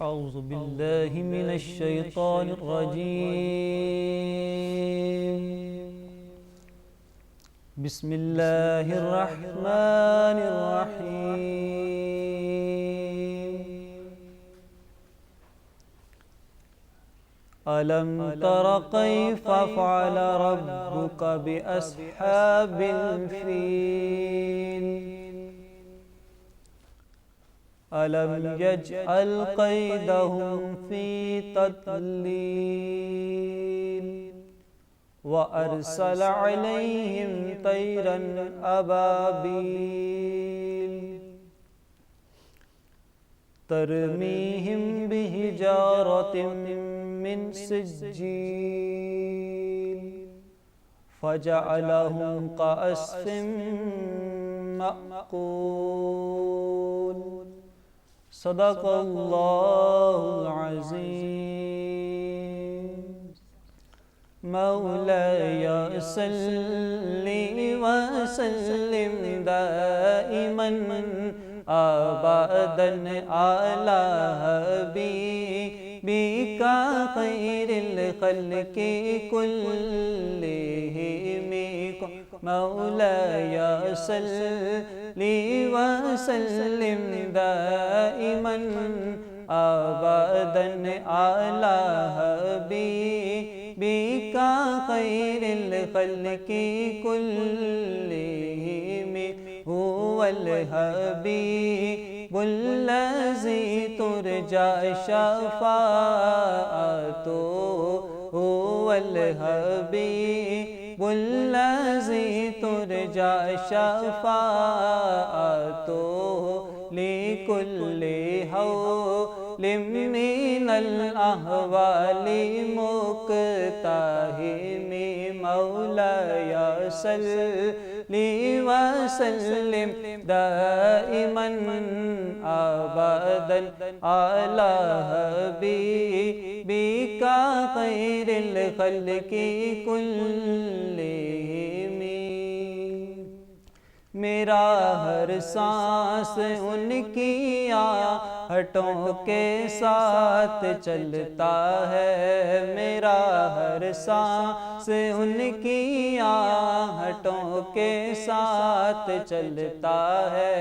أعوذ بالله من الشيطان الرجيم. بسم الله الرحمن الرحيم. ألم تر كيف فعل ربك بأصحاب الفيل ألم يجعل كيدهم في تضليل وأرسل عليهم طيرا أبابيل ترميهم بحجارة من سجيل فجعلهم كعصف مأكول. صدق اللہ العظیم. مولاي صل وسلم دائما ابدا على حبيبك خير الخلق كلهم. مولاي صل وسلم دائما ابدا على حبيبك خير الخلق كلهم. هو الحبيب الذي ترجى شفاعته. هو الحبيب الذي ترجى شفاعته لكل حول من الأحوال مقتحم. مولاي صل وسلم دائما أبدا على حبيبك خير الخلق كلهم. میرا ہر سانس ان کی آہٹوں کے ساتھ چلتا ہے. میرا ہر سانس ان کی آہٹوں کے ساتھ چلتا ہے.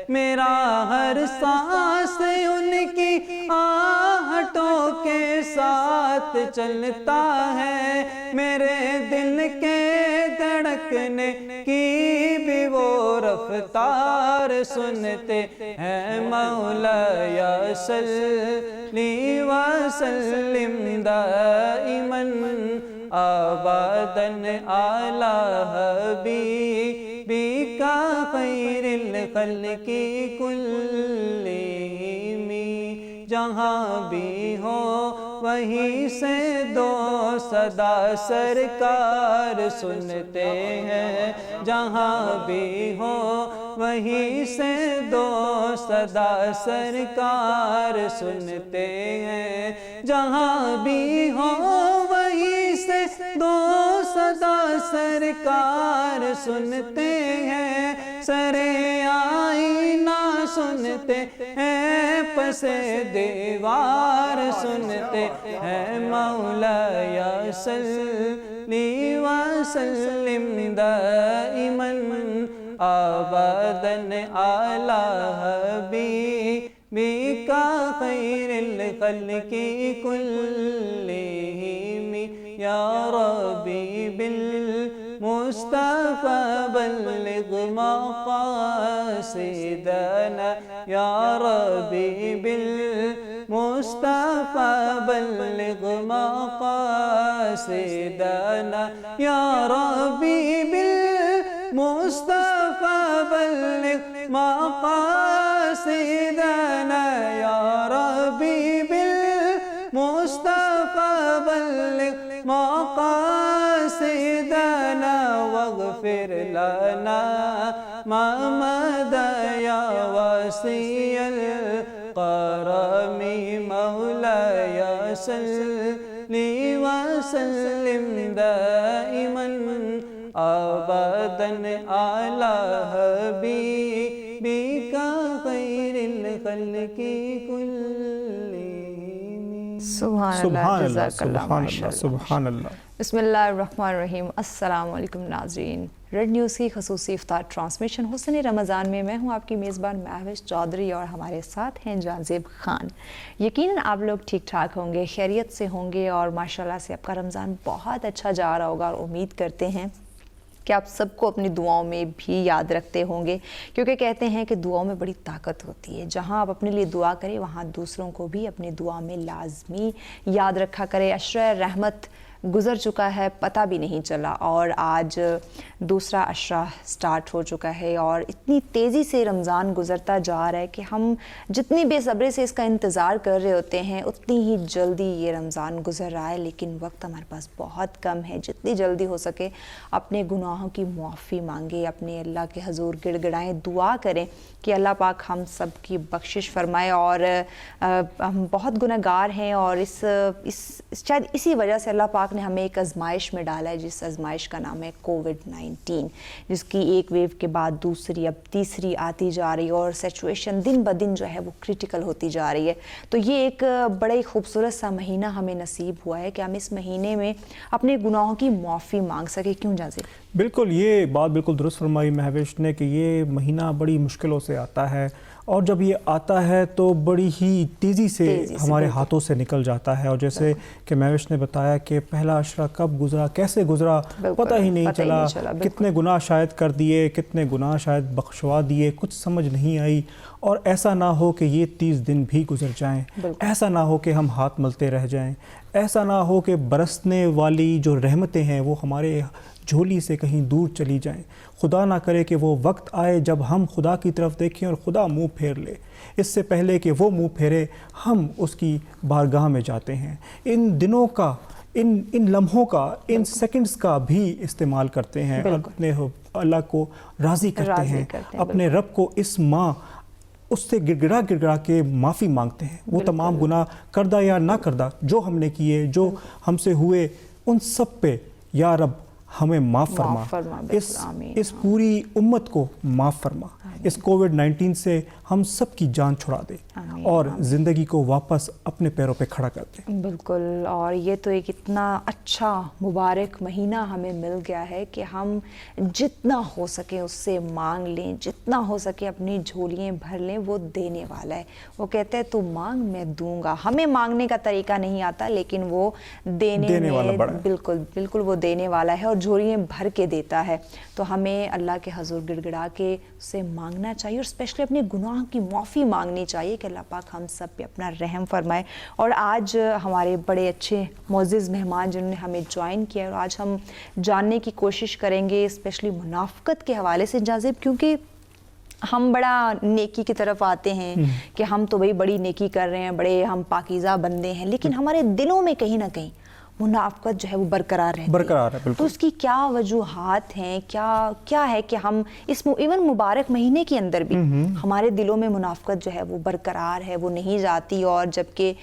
میرا ہر سانس ان کی آہٹوں کے ساتھ چلتا ہے. میرے دل کے دھڑکنے کی بھی وہ رفتار سنتے ہیں. مولاي صل وسلم دائما ابدا على حبيبك خير الخلق كلهم. جہاں بھی ہو وہیں سے دو صدا سرکار سنتے ہیں. جہاں بھی ہو وہیں سے دو صدا سرکار سنتے ہیں. جہاں بھی ہو وہیں سے دو صدا سرکار سنتے ہیں. سرے آئینہ سنتے ہیں, پسے دیوار سنتے ہیں. مولاي صل وسلم دائما ابدا على حبيبك خير الخلق كلهم. يا ربي بالمصطفى بلغ مقاصدنا. يا ربي بالمصطفى بلغ مقاصدنا. يا ربي بالمصطفى بلغ مقاصدنا. يا ربي بالمصطفى بلغ مقاصدنا. واغفر لنا ما مضى يا واسع الكرم. مولاي صل وسلم دائما ابدا على حبيبك خير الخلق كلهم. سبحان اللہ سبحان اللہ سبحان اللہ۔ بسم اللہ الرحمن الرحیم۔ السلام علیکم ناظرین، ریڈ نیوز کی خصوصی افطار ٹرانسمیشن حسن رمضان میں میں ہوں آپ کی میزبان مہوش چودھری اور ہمارے ساتھ ہیں جانزیب خان۔ یقیناً آپ لوگ ٹھیک ٹھاک ہوں گے، خیریت سے ہوں گے اور ماشاءاللہ سے آپ کا رمضان بہت اچھا جا رہا ہوگا، اور امید کرتے ہیں کہ آپ سب کو اپنی دعاؤں میں بھی یاد رکھتے ہوں گے، کیونکہ کہتے ہیں کہ دعاؤں میں بڑی طاقت ہوتی ہے۔ جہاں آپ اپنے لیے دعا کریں وہاں دوسروں کو بھی اپنی دعا میں لازمی یاد رکھا کرے۔ عشرہ رحمت گزر چکا ہے، پتہ بھی نہیں چلا، اور آج دوسرا عشرہ سٹارٹ ہو چکا ہے، اور اتنی تیزی سے رمضان گزرتا جا رہا ہے کہ ہم جتنی بے صبری سے اس کا انتظار کر رہے ہوتے ہیں اتنی ہی جلدی یہ رمضان گزر رہا ہے، لیکن وقت ہمارے پاس بہت کم ہے۔ جتنی جلدی ہو سکے اپنے گناہوں کی معافی مانگے، اپنے اللہ کے حضور گڑ گڑائیں، دعا کریں کہ اللہ پاک ہم سب کی بخشش فرمائے۔ اور ہم بہت گناہ گار ہیں، اور شاید اسی وجہ سے اللہ پاک نے ہمیں ایک آزمائش میں ڈالا ہے، جس آزمائش کا نام ہے کووڈ-19، جس کی ایک ویو کے بعد دوسری، اب تیسری آتی جا رہی ہے، اور سچویشن دن بدن جو ہے وہ کرٹیکل ہوتی جا رہی ہے۔ تو یہ ایک بڑا ہی خوبصورت سا مہینہ ہمیں نصیب ہوا ہے کہ ہم اس مہینے میں اپنے گناہوں کی معافی مانگ سکیں۔ کیوں جازب؟ بالکل، یہ بات بالکل درست فرمائی مہوش نے کہ یہ مہینہ بڑی مشکلوں سے آتا ہے، اور جب یہ آتا ہے تو بڑی ہی تیزی سے ہمارے ہاتھوں سے نکل جاتا ہے، اور جیسے کہ مہوش نے بتایا کہ پہلا عشرہ کب گزرا، کیسے گزرا، پتہ ہی نہیں چلا، کتنے گناہ شاید کر دیے، کتنے گناہ شاید بخشوا دیے، کچھ سمجھ نہیں آئی۔ اور ایسا نہ ہو کہ یہ 30 دن بھی گزر جائیں، ایسا نہ ہو کہ ہم ہاتھ ملتے رہ جائیں، ایسا نہ ہو کہ برسنے والی جو رحمتیں ہیں وہ ہمارے جھولی سے کہیں دور چلی جائیں۔ خدا نہ کرے کہ وہ وقت آئے جب ہم خدا کی طرف دیکھیں اور خدا منہ پھیر لے، اس سے پہلے کہ وہ منہ پھیرے ہم اس کی بارگاہ میں جاتے ہیں۔ ان دنوں کا، ان لمحوں کا، ان سیکنڈز کا بھی استعمال کرتے ہیں، اپنے اللہ کو راضی کرتے ہیں، اپنے رب کو اس ماہ اس سے گڑ گڑا کے معافی مانگتے ہیں۔ وہ تمام گناہ کردہ یا نہ کردہ جو ہم نے کیے، جو ہم سے ہوئے، ان سب پہ یا رب ہمیں معاف فرما، اس پوری امت کو معاف فرما، اس کووڈ-19 سے ہم سب کی جان چھڑا دے اور زندگی کو واپس اپنے پیروں پہ کھڑا کر دے۔ بالکل، اور یہ تو ایک اتنا اچھا مبارک مہینہ ہمیں مل گیا ہے کہ ہم جتنا ہو سکے اس سے مانگ لیں، جتنا ہو سکے اپنی جھولیاں بھر لیں، وہ دینے والا ہے۔ وہ کہتے ہیں تو مانگ میں دوں گا۔ ہمیں مانگنے کا طریقہ نہیں آتا، لیکن وہ دینے والا بالکل وہ دینے والا ہے، اور جھولیاں بھر کے دیتا ہے۔ تو ہمیں اللہ کے حضور گڑ گڑا کے اس سے مانگنا چاہیے، اور اسپیشلی اپنے گناہ کی معافی مانگنی چاہیے کہ اللہ پاک ہم سب پہ اپنا رحم فرمائے۔ اور آج ہمارے بڑے اچھے معزز مہمان جنہوں نے ہمیں جوائن کیا، اور آج ہم جاننے کی کوشش کریں گے اسپیشلی منافقت کے حوالے سے جازب، کیونکہ ہم بڑا نیکی کی طرف آتے ہیں کہ ہم تو بڑی نیکی کر رہے ہیں، بڑے ہم پاکیزہ بندے ہیں، لیکن ہمارے دلوں میں کہیں نہ کہیں منافقت جو ہے وہ برقرار رہتی ہے۔ تو اس کی کیا وجوہات ہیں، کیا ہے کہ ہم اس ایون مبارک مہینے کے اندر بھی ہمارے دلوں میں منافقت جو ہے وہ برقرار ہے، وہ نہیں جاتی، اور جبکہ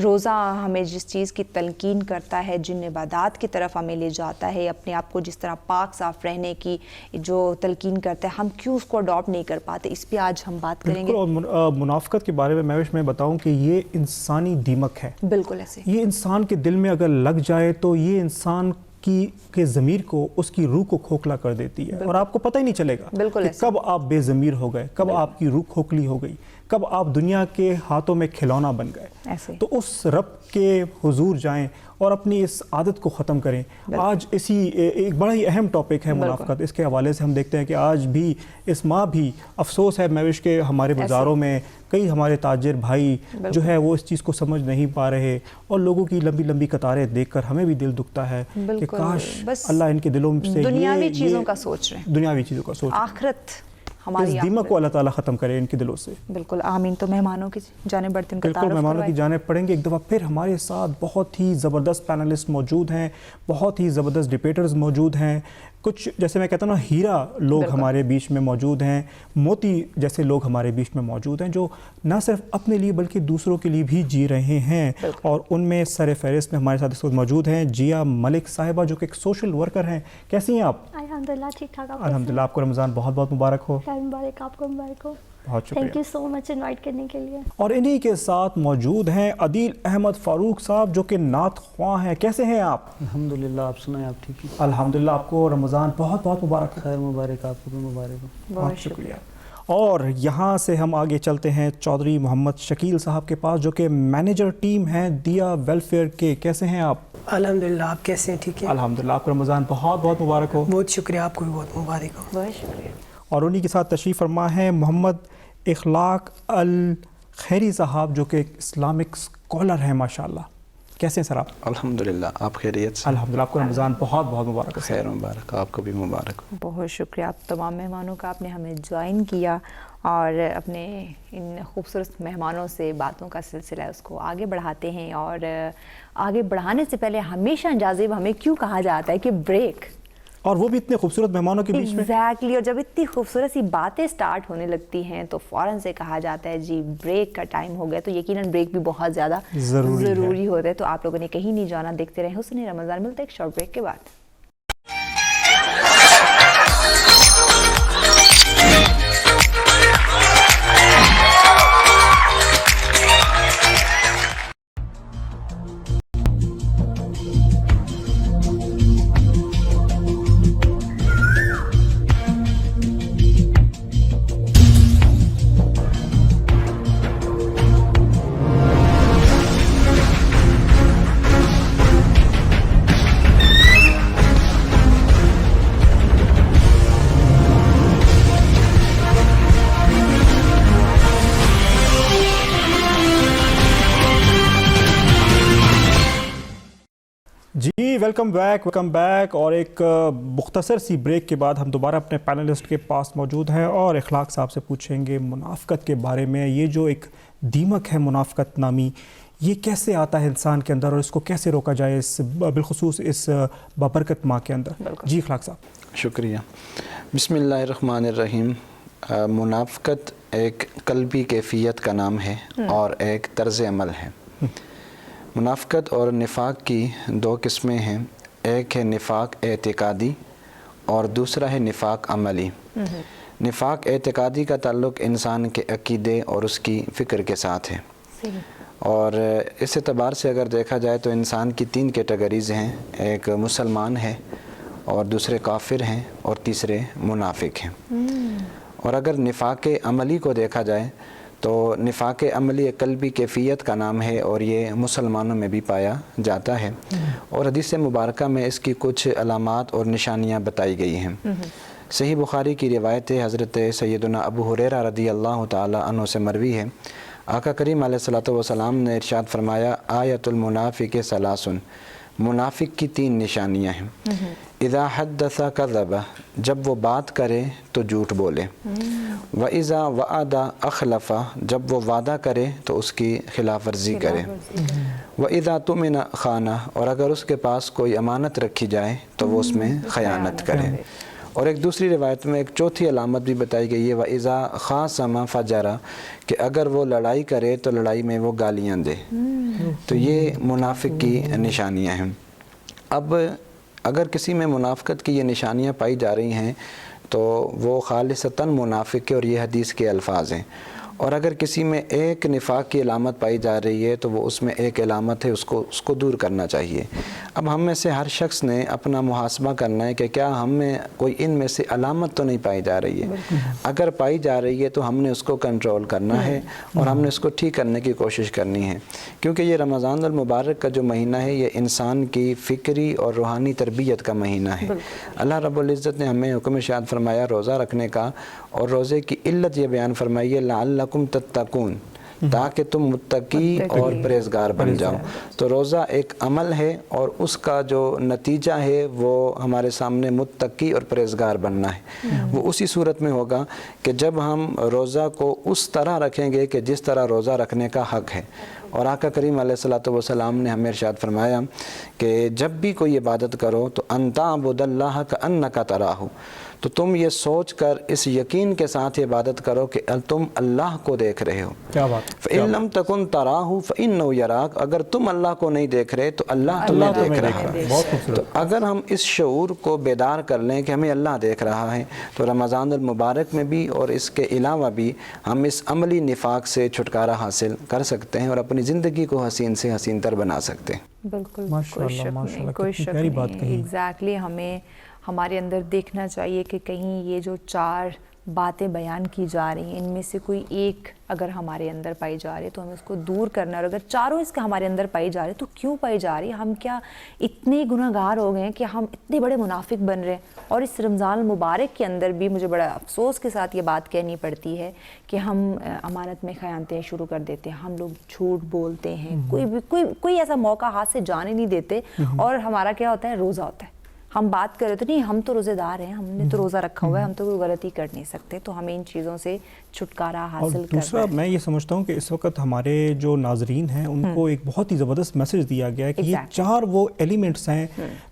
روزہ ہمیں جس چیز کی تلقین کرتا ہے، جن عبادات کی طرف ہمیں لے جاتا ہے، اپنے آپ کو جس طرح پاک صاف رہنے کی جو تلقین کرتا ہے، ہم کیوں اس کو اڈاپٹ نہیں کر پاتے، اس پہ آج ہم بات کریں گے۔ اور منافقت کے بارے میں میں بتاؤں کہ یہ انسانی دیمک ہے، بالکل ایسے، یہ انسان کے دل میں اگر لگ جائے تو یہ انسان کے ضمیر کو، اس کی روح کو کھوکھلا کر دیتی ہے، اور آپ کو پتہ ہی نہیں چلے گا کہ کب آپ بے ضمیر ہو گئے، کب آپ کی روح کھوکھلی ہو گئی، کب آپ دنیا کے ہاتھوں میں کھلونا بن گئے۔ تو اس رب کے حضور جائیں اور اپنی اس عادت کو ختم کریں۔ آج ایک بڑا ہی اہم ٹاپک ہے منافقت، اس کے حوالے سے ہم دیکھتے ہیں کہ آج بھی اس ماہ بھی افسوس ہے مہوش کے ہمارے بازاروں میں کئی ہمارے تاجر بھائی جو ہے وہ اس چیز کو سمجھ نہیں پا رہے، اور لوگوں کی لمبی لمبی قطاریں دیکھ کر ہمیں بھی دل دکھتا ہے کہ کاش اللہ ان کے دلوں سے دنیاوی چیزوں کا سوچ رہے ہیں، دنیاوی چیزوں کا سوچ، آخرت، اس دیمک کو اللہ تعالیٰ ختم کرے ان کے دلوں سے۔ بالکل آمین۔ تو مہمانوں کی جانب بڑھتے ہیں، بالکل مہمانوں کی جانب پڑھیں گے۔ ایک دفعہ پھر ہمارے ساتھ بہت ہی زبردست پینلسٹ موجود ہیں، بہت ہی زبردست ڈیبیٹرز موجود ہیں، کچھ جیسے میں کہتا ہوں نا ہیرا لوگ ہمارے بیچ میں موجود ہیں، موتی جیسے لوگ ہمارے بیچ میں موجود ہیں، جو نہ صرف اپنے لیے بلکہ دوسروں کے لیے بھی جی رہے ہیں۔ اور ان میں سر فہرست میں ہمارے ساتھ اس وقت موجود ہیں جیا ملک صاحبہ، جو کہ ایک سوشل ورکر ہیں۔ کیسی ہیں آپ؟ الحمدللہ ٹھیک ٹھاک۔ الحمدللہ، آپ کو رمضان بہت بہت مبارک ہو۔ مبارک، آپ کو مبارک ہو۔ بہت تھینک شکریہ. یو سو مچ انوائٹ کرنے کے لیے. اور انہی کے ساتھ موجود ہیں عدیل احمد فاروق صاحب جو کہ نعت خواں ہیں. کیسے ہیں آپ؟ الحمدللہ. آپ سنائیں، آپ ٹھیک ہیں؟ الحمدللہ. آپ کو رمضان بہت بہت مبارک ہو. خیر مبارک، آپ کو بھی مبارک ہو. بہت شکریہ. اور یہاں سے ہم آگے چلتے ہیں چودھری محمد شکیل صاحب کے پاس جو کہ مینیجر ٹیم ہیں دیا ویلفیئر کے. کیسے ہیں آپ؟ الحمدللہ. آپ کیسے ہیں؟ ٹھیک ہے الحمدللہ. آپ کو رمضان بہت بہت مبارک ہو. بہت شکریہ. آپ کو بھی بہت مبارک ہو. بہت شکریہ. اور انہی کے ساتھ تشریف فرما ہے محمد اخلاق الخیری صاحب جو کہ ایک اسلامک اسکالر ہیں ماشاءاللہ. کیسے ہیں سر آپ؟ الحمدللہ. آپ خیریت سے؟ الحمدللہ. آپ کو رمضان بہت بہت مبارک ہو. خیر مبارک. آپ کو بھی مبارک ہو. بہت شکریہ آپ تمام مہمانوں کا، آپ نے ہمیں جوائن کیا اور اپنے ان خوبصورت مہمانوں سے باتوں کا سلسلہ اس کو آگے بڑھاتے ہیں. اور آگے بڑھانے سے پہلے ہمیشہ جازب ہمیں کیوں کہا جاتا ہے کہ بریک، اور وہ بھی اتنے خوبصورت مہمانوں کے بیچ میں. ایگزیکٹلی. اور جب اتنی خوبصورت سی باتیں سٹارٹ ہونے لگتی ہیں تو فوراً سے کہا جاتا ہے جی بریک کا ٹائم ہو گیا. تو یقیناً بریک بھی بہت زیادہ ضروری ہوتا ہے. تو آپ لوگوں نے کہیں نہیں جانا، دیکھتے رہیں حسن رمضان. ملتے ایک شارٹ بریک کے بعد. جی ویلکم بیک. اور ایک مختصر سی بریک کے بعد ہم دوبارہ اپنے پینلسٹ کے پاس موجود ہیں اور اخلاق صاحب سے پوچھیں گے منافقت کے بارے میں. یہ جو ایک دیمک ہے منافقت نامی، یہ کیسے آتا ہے انسان کے اندر اور اس کو کیسے روکا جائے، اس بالخصوص اس بابرکت ماہ کے اندر؟ جی اخلاق صاحب. شکریہ. بسم اللہ الرحمن الرحیم. منافقت ایک قلبی کیفیت کا نام ہے اور ایک طرز عمل ہے. منافقت اور نفاق کی دو قسمیں ہیں. ایک ہے نفاق اعتقادی اور دوسرا ہے نفاق عملی. نفاق اعتقادی کا تعلق انسان کے عقیدے اور اس کی فکر کے ساتھ ہے. اور اس اعتبار سے اگر دیکھا جائے تو انسان کی 3 کیٹیگریز ہیں. ایک مسلمان ہے اور دوسرے کافر ہیں اور تیسرے منافق ہیں. اور اگر نفاق عملی کو دیکھا جائے تو نفاق عملی ایک قلبی کیفیت کا نام ہے اور یہ مسلمانوں میں بھی پایا جاتا ہے. اور حدیث مبارکہ میں اس کی کچھ علامات اور نشانیاں بتائی گئی ہیں. صحیح بخاری کی روایت حضرت سیدنا ابو ہریرہ رضی اللہ تعالی عنہ سے مروی ہے. آقا کریم علیہ الصلوۃ والسلام نے ارشاد فرمایا آیت المنافق ثلاث. منافق کی 3 نشانیاں ہیں. اذا حدث کذب، جب وہ بات کرے تو جھوٹ بولے. وَإِذَا وَعَدَ أَخْلَفَ، جب وہ وعدہ کرے تو اس کی خلاف ورزی کرے. وَإِذَا تُؤْمِنَ خَانَ، اور اگر اس کے پاس کوئی امانت رکھی جائے تو وہ اس میں خیانت کرے. اور ایک دوسری روایت میں ایک چوتھی علامت بھی بتائی گئی ہے وَإِذَا خَاصَمَ فَجَرَ، کہ اگر وہ لڑائی کرے تو لڑائی میں وہ گالیاں دے. تو یہ منافق کی نشانیاں ہیں. اب اگر کسی میں منافقت کی یہ نشانیاں پائی جا رہی ہیں تو وہ خالصتاً منافق ہے اور یہ حدیث کے الفاظ ہیں. اور اگر کسی میں ایک نفاق کی علامت پائی جا رہی ہے تو وہ اس میں ایک علامت ہے، اس کو دور کرنا چاہیے. اب ہم میں سے ہر شخص نے اپنا محاسبہ کرنا ہے کہ کیا ہم میں کوئی ان میں سے علامت تو نہیں پائی جا رہی ہے. اگر پائی جا رہی ہے تو ہم نے اس کو کنٹرول کرنا ہے اور ہم نے اس کو ٹھیک کرنے کی کوشش کرنی ہے. کیونکہ یہ رمضان المبارک کا جو مہینہ ہے یہ انسان کی فکری اور روحانی تربیت کا مہینہ ہے. اللہ رب العزت نے ہمیں حکم ارشاد فرمایا روزہ رکھنے کا، اور روزے کی علت یہ بیان فرمائی ہے لعلکم تتقون، تاکہ تم متقی اور پرہیزگار بن جاؤ. تو روزہ ایک عمل ہے اور اس کا جو نتیجہ ہے وہ ہمارے سامنے متقی اور پرہیزگار بننا ہے. وہ اسی صورت میں ہوگا کہ جب ہم روزہ کو اس طرح رکھیں گے کہ جس طرح روزہ رکھنے کا حق ہے. اور آقا کریم علیہ الصلوۃ والسلام نے ہمیں ارشاد فرمایا کہ جب بھی کوئی عبادت کرو تو ان تعبد اللہ کأنک تراہ، تو تم یہ سوچ کر اس یقین کے ساتھ عبادت کرو کہ تم اللہ کو دیکھ رہے ہو. کیا بات ہے. فَإِن لَمْ تَكُنْ تَرَاهُ فَإِنَّهُ يَرَاكَ. اگر تم اللہ کو نہیں دیکھ رہے تو اللہ تمہیں دیکھ رہا ہے. بہت خوبصورت. تو اگر ہم اس شعور کو بیدار کر لیں کہ ہمیں اللہ دیکھ رہا ہے تو رمضان المبارک میں بھی اور اس کے علاوہ بھی ہم اس عملی نفاق سے چھٹکارا حاصل کر سکتے ہیں اور اپنی زندگی کو حسین سے حسین تر بنا سکتے ہیں. بالکل کوئی شک نہیں. ایگزیکٹلی ہمیں ہمارے اندر دیکھنا چاہیے کہ کہیں یہ جو 4 باتیں بیان کی جا رہی ہیں ان میں سے کوئی ایک اگر ہمارے اندر پائی جا رہی ہے تو ہمیں اس کو دور کرنا ہے. اور اگر چاروں اس کے ہمارے اندر پائی جا رہی ہے تو کیوں پائی جا رہی ہے؟ ہم کیا اتنے گناہگار ہو گئے ہیں کہ ہم اتنے بڑے منافق بن رہے ہیں؟ اور اس رمضان المبارک کے اندر بھی مجھے بڑا افسوس کے ساتھ یہ بات کہنی پڑتی ہے کہ ہم امانت میں خیانتیں شروع کر دیتے ہیں, ہم لوگ جھوٹ بولتے ہیں, کوئی ایسا موقع ہاتھ سے جانے نہیں دیتے. اور ہمارا کیا ہوتا ہے, روزہ ہوتا ہے, ہم بات کریں تو نہیں ہم تو روزے دار ہیں, ہم نے تو روزہ رکھا ہوا ہے, ہم تو کوئی غلطی کر نہیں سکتے. تو ہمیں ان چیزوں سے چھٹکارا حاصل کرنا ہے. دوسرا میں یہ سمجھتا ہوں کہ اس وقت ہمارے جو ناظرین ہیں ان کو ایک بہت ہی زبردست میسج دیا گیا ہے کہ یہ 4 وہ ایلیمنٹس ہیں.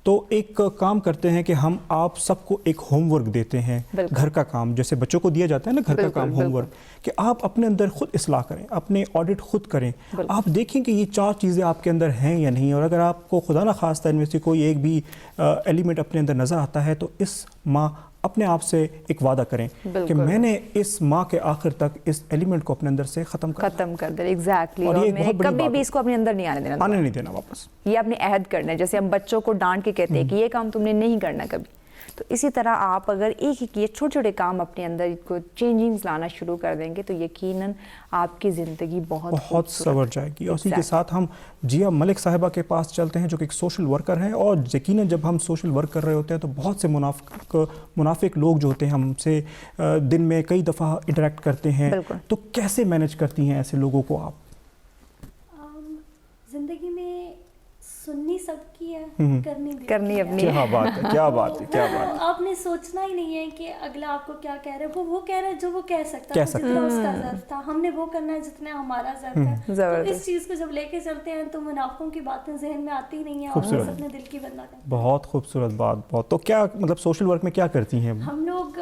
تو ایک کام کرتے ہیں کہ ہم آپ سب کو ایک ہوم ورک دیتے ہیں, گھر کا کام جیسے بچوں کو دیا جاتا ہے نا, گھر کا کام ہوم ورک, کہ آپ اپنے اندر خود اصلاح کریں, اپنے آڈٹ خود کریں. آپ دیکھیں کہ یہ 4 چیزیں آپ کے اندر ہیں یا نہیں, اور اگر آپ کو خدا نخواستہ ان میں سے کوئی ایک بھی ایلیمنٹ اپنے اندر نظر آتا ہے تو اس ماہ اپنے آپ سے ایک وعدہ کریں کہ میں نے اس ماہ کے آخر تک اس ایلیمنٹ کو اپنے اندر سے ختم کر دیں. ایگزیکٹلی. اور میں نے کبھی بھی اس کو اپنے اندر نہیں آنے دینا واپس. یہ اپنے عہد کرنا ہے. جیسے ہم بچوں کو ڈانٹ کے کہتے ہیں کہ یہ کام تم نے نہیں کرنا کبھی, تو اسی طرح آپ اگر ایک یہ چھوٹے چھوٹے کام اپنے اندر کو چینجنگز لانا شروع کر دیں گے تو یقیناً آپ کی زندگی بہت سنور جائے گی. اور اسی کے ساتھ ہم جیا ملک صاحبہ کے پاس چلتے ہیں جو کہ ایک سوشل ورکر ہیں, اور یقیناً جب ہم سوشل ورک کر رہے ہوتے ہیں تو بہت سے منافق لوگ جو ہوتے ہیں ہم سے دن میں کئی دفعہ انٹریکٹ کرتے ہیں. تو کیسے مینیج کرتی ہیں ایسے لوگوں کو آپ؟ زندگی میں سننی سب کی ہے, کرنی اپنی. کیا بات ہے, کیا بات ہے, کیا بات ہے. آپ نے سوچنا ہی نہیں ہے کہ اگلا آپ کو کیا کہہ رہا ہے, وہ کہہ رہا ہے جو وہ کہہ سکتا ہے, جتنا اس کا ظرف تھا. ہم نے وہ کرنا ہے جتنا ہمارا ظرف ہے. تو اس چیز کو جب لے کے چلتے ہیں تو منافقوں کی باتیں ذہن میں آتی نہیں ہیں اور بس اپنے دل کی بندہ کرتے ہیں. بہت خوبصورت بات. بہت. تو کیا مطلب سوشل ورک میں کیا کرتی ہیں ہم لوگ؟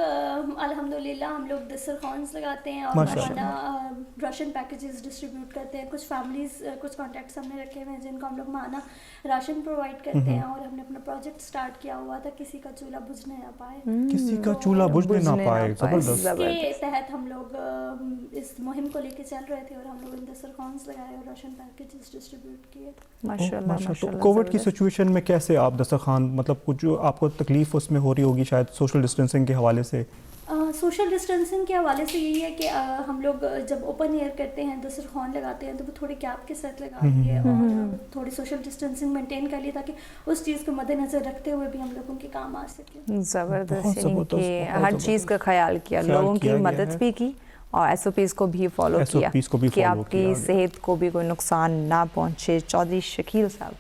الحمدللہ ہم لوگ دسترخوانز لگاتے ہیں اور راشن پیکیجز ڈسٹریبیوٹ کرتے ہیں. کچھ فیملیز, کچھ کانٹیکٹس ہم نے رکھے ہوئے ہیں جن کو ہم لوگ ماہانہ راشن پرووائڈ کرتے ہیں. اور ہم نے اپنا پروجیکٹ سٹارٹ کیا ہوا تھا کسی کا چولہا بجھنے نہ پائے, کسی کا چولہا بجھنے نہ پائے. زبردست. اس کے تحت ہم لوگ اس مہم کو لے کے چل رہے تھے اور ہم لوگوں نے دسترخوانز لگائے اور راشن پیکیجز ڈسٹریبیوٹ کیے. ماشاءاللہ. تو کووڈ کی سچویشن میں کیسے آپ دسترخوان, مطلب کچھ آپ کو تکلیف اس میں ہو رہی ہوگی شاید سوشل ڈسٹینسنگ کے حوالے سے؟ سوشل ڈسٹینسنگ کے حوالے سے یہی ہے کہ ہم لوگ جب اوپن ایئر کرتے ہیں, دسترخوان لگاتے ہیں, تو وہ تھوڑی کیپ کے ساتھ لگا دیے اور تھوڑی سوشل ڈسٹینسنگ مینٹین کر لی تاکہ اس چیز کو مد نظر رکھتے ہوئے بھی ہم لوگوں کے کام آ سکے. زبردست. ہر چیز کا خیال کیا, لوگوں کی مدد بھی کی اور ایس او پیز کو بھی فالو کیا کہ آپ کی صحت کو بھی کوئی نقصان نہ پہنچے. چودھری شکیل صاحب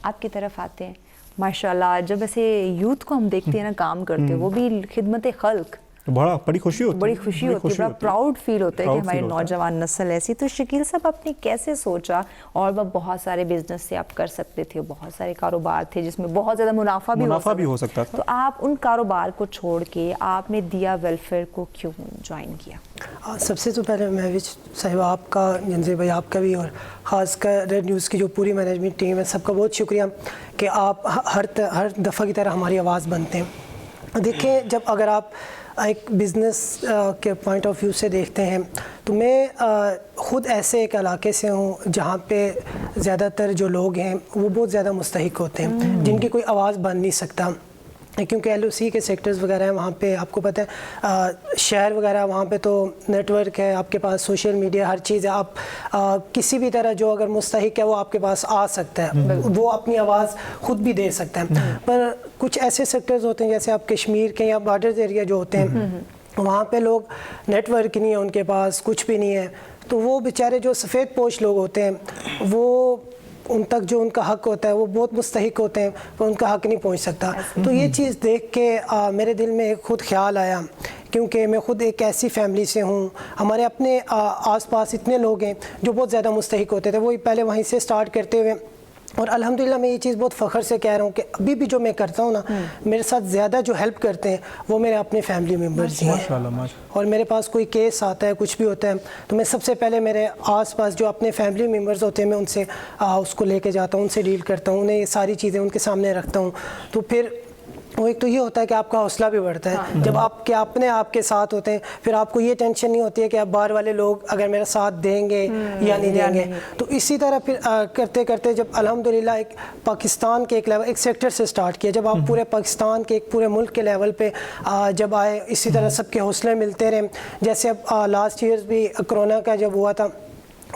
آپ کی طرف آتے ہیں. ماشاءاللہ جب ایسے یوتھ کو ہم دیکھتے ہیں نا کام کرتے, وہ بھی خدمت خلق, بڑی خوشی ہوتی ہے, بڑا پراؤڈ فیل ہوتا ہے کہ ہماری نوجوان نسل ایسی. تو شکیل صاحب آپ نے کیسے سوچا, اور وہ بہت سارے بزنس سے آپ کر سکتے تھے, بہت سارے کاروبار تھے جس میں بہت زیادہ منافع بھی ہو سکتا تھا, تو آپ ان کاروبار کو چھوڑ کے آپ نے دیا ویلفیئر کو کیوں جوائن کیا؟ سب سے تو پہلے مہوش صاحب آپ کا, جنزیر بھائی آپ کا بھی, اور خاص کر ریڈ نیوز کی جو پوری مینجمنٹ ٹیم ہے, سب کا بہت شکریہ کہ آپ ہر دفعہ کی طرح ہماری آواز بنتے ہیں. دیکھیں, جب اگر آپ ایک بزنس کے پوائنٹ آف ویو سے دیکھتے ہیں تو میں خود ایسے ایک علاقے سے ہوں جہاں پہ زیادہ تر جو لوگ ہیں وہ بہت زیادہ مستحق ہوتے ہیں, جن کی کوئی آواز بن نہیں سکتا, کیونکہ ایل او سی کے سیکٹرز وغیرہ ہیں وہاں پہ. آپ کو پتہ ہے شہر وغیرہ وہاں پہ تو نیٹ ورک ہے, آپ کے پاس سوشل میڈیا, ہر چیز ہے. آپ کسی بھی طرح جو اگر مستحق ہے وہ آپ کے پاس آ سکتا ہے, وہ اپنی آواز خود بھی دے سکتا ہے. پر کچھ ایسے سیکٹرز ہوتے ہیں جیسے آپ کشمیر کے یا بارڈرز ایریا جو ہوتے ہیں, وہاں پہ لوگ نیٹ ورک نہیں ہے ان کے پاس, کچھ بھی نہیں ہے, تو وہ بیچارے جو سفید پوش لوگ ہوتے ہیں وہ ان تک جو ان کا حق ہوتا ہے وہ بہت مستحق ہوتے ہیں, پر ان کا حق نہیں پہنچ سکتا. تو یہ چیز دیکھ کے میرے دل میں ایک خود خیال آیا, کیونکہ میں خود ایک ایسی فیملی سے ہوں, ہمارے اپنے آس پاس اتنے لوگ ہیں جو بہت زیادہ مستحق ہوتے تھے. وہی پہلے وہیں سے سٹارٹ کرتے ہوئے اور الحمدللہ میں یہ چیز بہت فخر سے کہہ رہا ہوں کہ ابھی بھی جو میں کرتا ہوں نا، میرے ساتھ زیادہ جو ہیلپ کرتے ہیں وہ میرے اپنے فیملی ممبرز ہی ہیں. اور میرے پاس کوئی کیس آتا ہے، کچھ بھی ہوتا ہے، تو میں سب سے پہلے میرے آس پاس جو اپنے فیملی ممبرز ہوتے ہیں میں ان سے اس کو لے کے جاتا ہوں، ان سے ڈیل کرتا ہوں، انہیں یہ ساری چیزیں ان کے سامنے رکھتا ہوں. تو پھر وہ ایک تو یہ ہوتا ہے کہ آپ کا حوصلہ بھی بڑھتا ہے جب آپ کے اپنے آپ کے ساتھ ہوتے ہیں. پھر آپ کو یہ ٹینشن نہیں ہوتی ہے کہ اب باہر والے لوگ اگر میرا ساتھ دیں گے یا نہیں دیں گے. تو اسی طرح پھر کرتے کرتے جب الحمدللہ ایک پاکستان کے ایک لیول، ایک سیکٹر سے سٹارٹ کیا، جب آپ پورے پاکستان کے ایک پورے ملک کے لیول پہ جب آئے، اسی طرح سب کے حوصلے ملتے رہے. جیسے اب لاسٹ ایئر بھی کرونا کا جب ہوا تھا،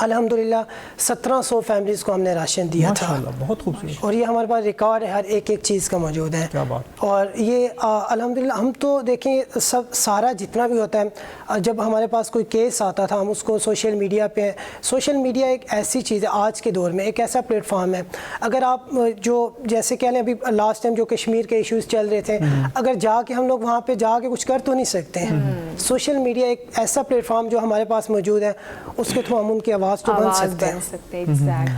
الحمدللہ 1700 فیملیز کو ہم نے راشن دیا تھا. بہت خوبصورت. اور یہ ہمارے پاس ریکارڈ ہے، ہر ایک چیز کا موجود ہے. کیا بات. اور یہ الحمدللہ ہم تو دیکھیں سارا جتنا بھی ہوتا ہے، جب ہمارے پاس کوئی کیس آتا تھا ہم اس کو سوشل میڈیا پہ، سوشل میڈیا ایک ایسی چیز ہے آج کے دور میں، ایک ایسا پلیٹ فارم ہے. اگر آپ جو جیسے کہہ لیں ابھی لاسٹ ٹائم جو کشمیر کے ایشوز چل رہے تھے، اگر جا کے ہم لوگ وہاں پہ جا کے کچھ کر تو نہیں سکتے. سوشل میڈیا ایک ایسا پلیٹ فارم جو ہمارے پاس موجود ہے، اس کے تھرو ہم ان کی آواز تو بن سکتے ہیں.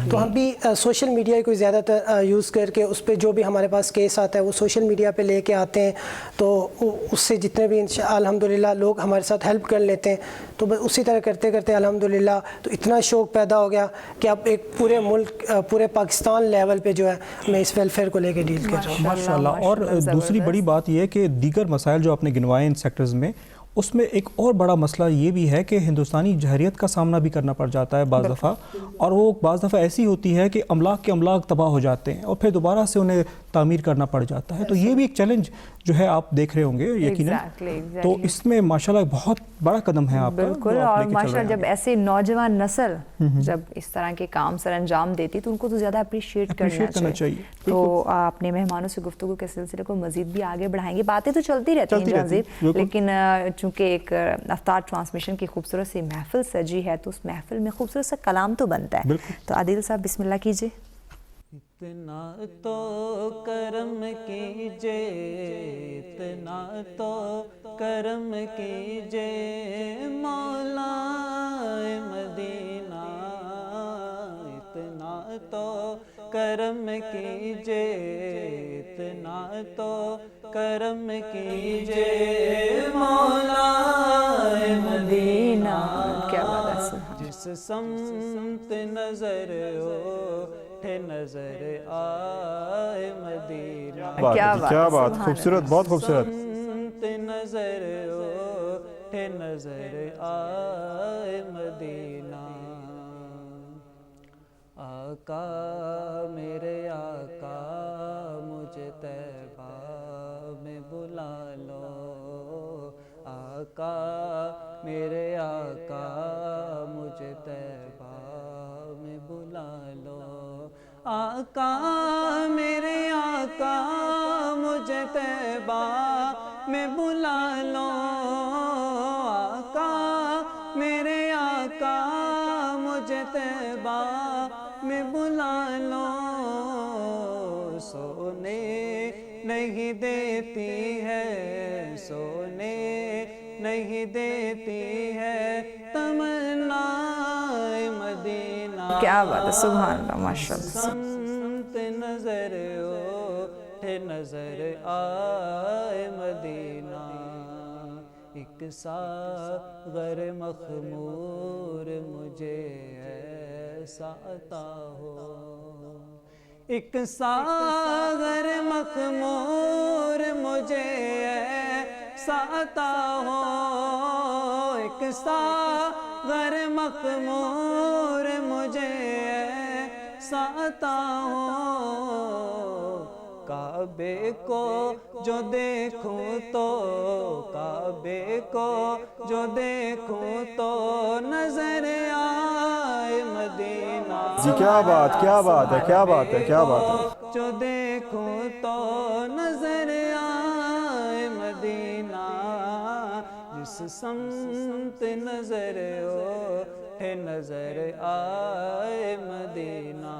تو ہم بھی سوشل میڈیا کو زیادہ تر یوز کر کے اس پہ جو بھی ہمارے پاس کیس آتا ہے وہ سوشل میڈیا پہ لے کے آتے ہیں. تو اس سے جتنے بھی الحمدللہ لوگ ہمارے ساتھ ہیلپ کر لیتے ہیں. تو بس اسی طرح کرتے کرتے الحمدللہ تو اتنا شوق پیدا ہو گیا کہ اب ایک پورے ملک، پورے پاکستان لیول پہ جو ہے میں اس ویلفیئر کو لے کے ڈیل کر رہا ہوں. ماشاءاللہ. اور دوسری بڑی بات یہ ہے کہ دیگر مسائل جو آپ نے گنوائے ان سیکٹرز میں، اس میں ایک اور بڑا مسئلہ یہ بھی ہے کہ ہندوستانی جہریت کا سامنا بھی کرنا پڑ جاتا ہے بعض دفعہ، اور وہ بعض دفعہ ایسی ہوتی ہے کہ املاک کے املاک تباہ ہو جاتے ہیں اور پھر دوبارہ سے انہیں تعمیر کرنا پڑ جاتا ہے. تو یہ بھی ایک چیلنج جو ہے آپ دیکھ رہے ہوں گے یقیناً. تو اس میں ماشاءاللہ بہت بڑا قدم ہے آپ کا. بالکل. اور ماشاءاللہ جب ایسے نوجوان نسل جب اس طرح کے کام سر انجام دیتی تو ان کو تو زیادہ اپریشیٹ کرنا چاہیے. تو اپنے مہمانوں سے گفتگو کے سلسلے کو مزید بھی آگے بڑھائیں گے. باتیں تو چلتی رہتی ہیں جہانزیب، لیکن چونکہ ایک افطار ٹرانسمیشن کی خوبصورت سی محفل سجی ہے تو اس محفل میں خوبصورت سا کلام تو بنتا ہے. تو عادل صاحب بسم اللہ کیجئے. اتنا تو کرم کیجے، اتنا تو کرم کیجے مولا مدینہ، اتنا تو کرم کیجے، اتنا تو کرم کیجے مولا مدینہ. کیا بات ہے. جس سمت نظر اٹھے نظر آئے مدینہ. کیا بات، خوبصورت، بہت خوبصورت. سمت نظر اٹھے نظر آئے مدینہ. آقا میرے آقا مجھے طیبہ میں بلا لو. آقا میرے آقا مجھے طیبہ میں بلا لو. آقا میرے آقا مجھے طیبہ میں بلا لو. آقا میرے آقا مجھے طیبہ میں بلا لو. سونے نہیں دیتی ہے، سونے نہیں دیتی ہے تمنا مدینہ. کیا بات ہے، سبحان اللہ، ماشاءاللہ. سمت نظر اٹھے نظر آئے مدینہ. ایک ساغر مخمور مجھے ایسا عطا ہو، ایک ساغر مخمور مجھے ایسا عطا ہو. ایک ساغر مخمور مجھے ایسا عطا ہو. کعبے کو جو دیکھوں تو، کعبے کو جو دیکھوں تو نظر آئے مدینہ. جی کیا بات، کیا بات ہے، کیا بات ہے، کیا بات ہے. جو دیکھوں تو نظر آئے مدینہ. جس سمت نظر اٹھے نظر آئے مدینہ.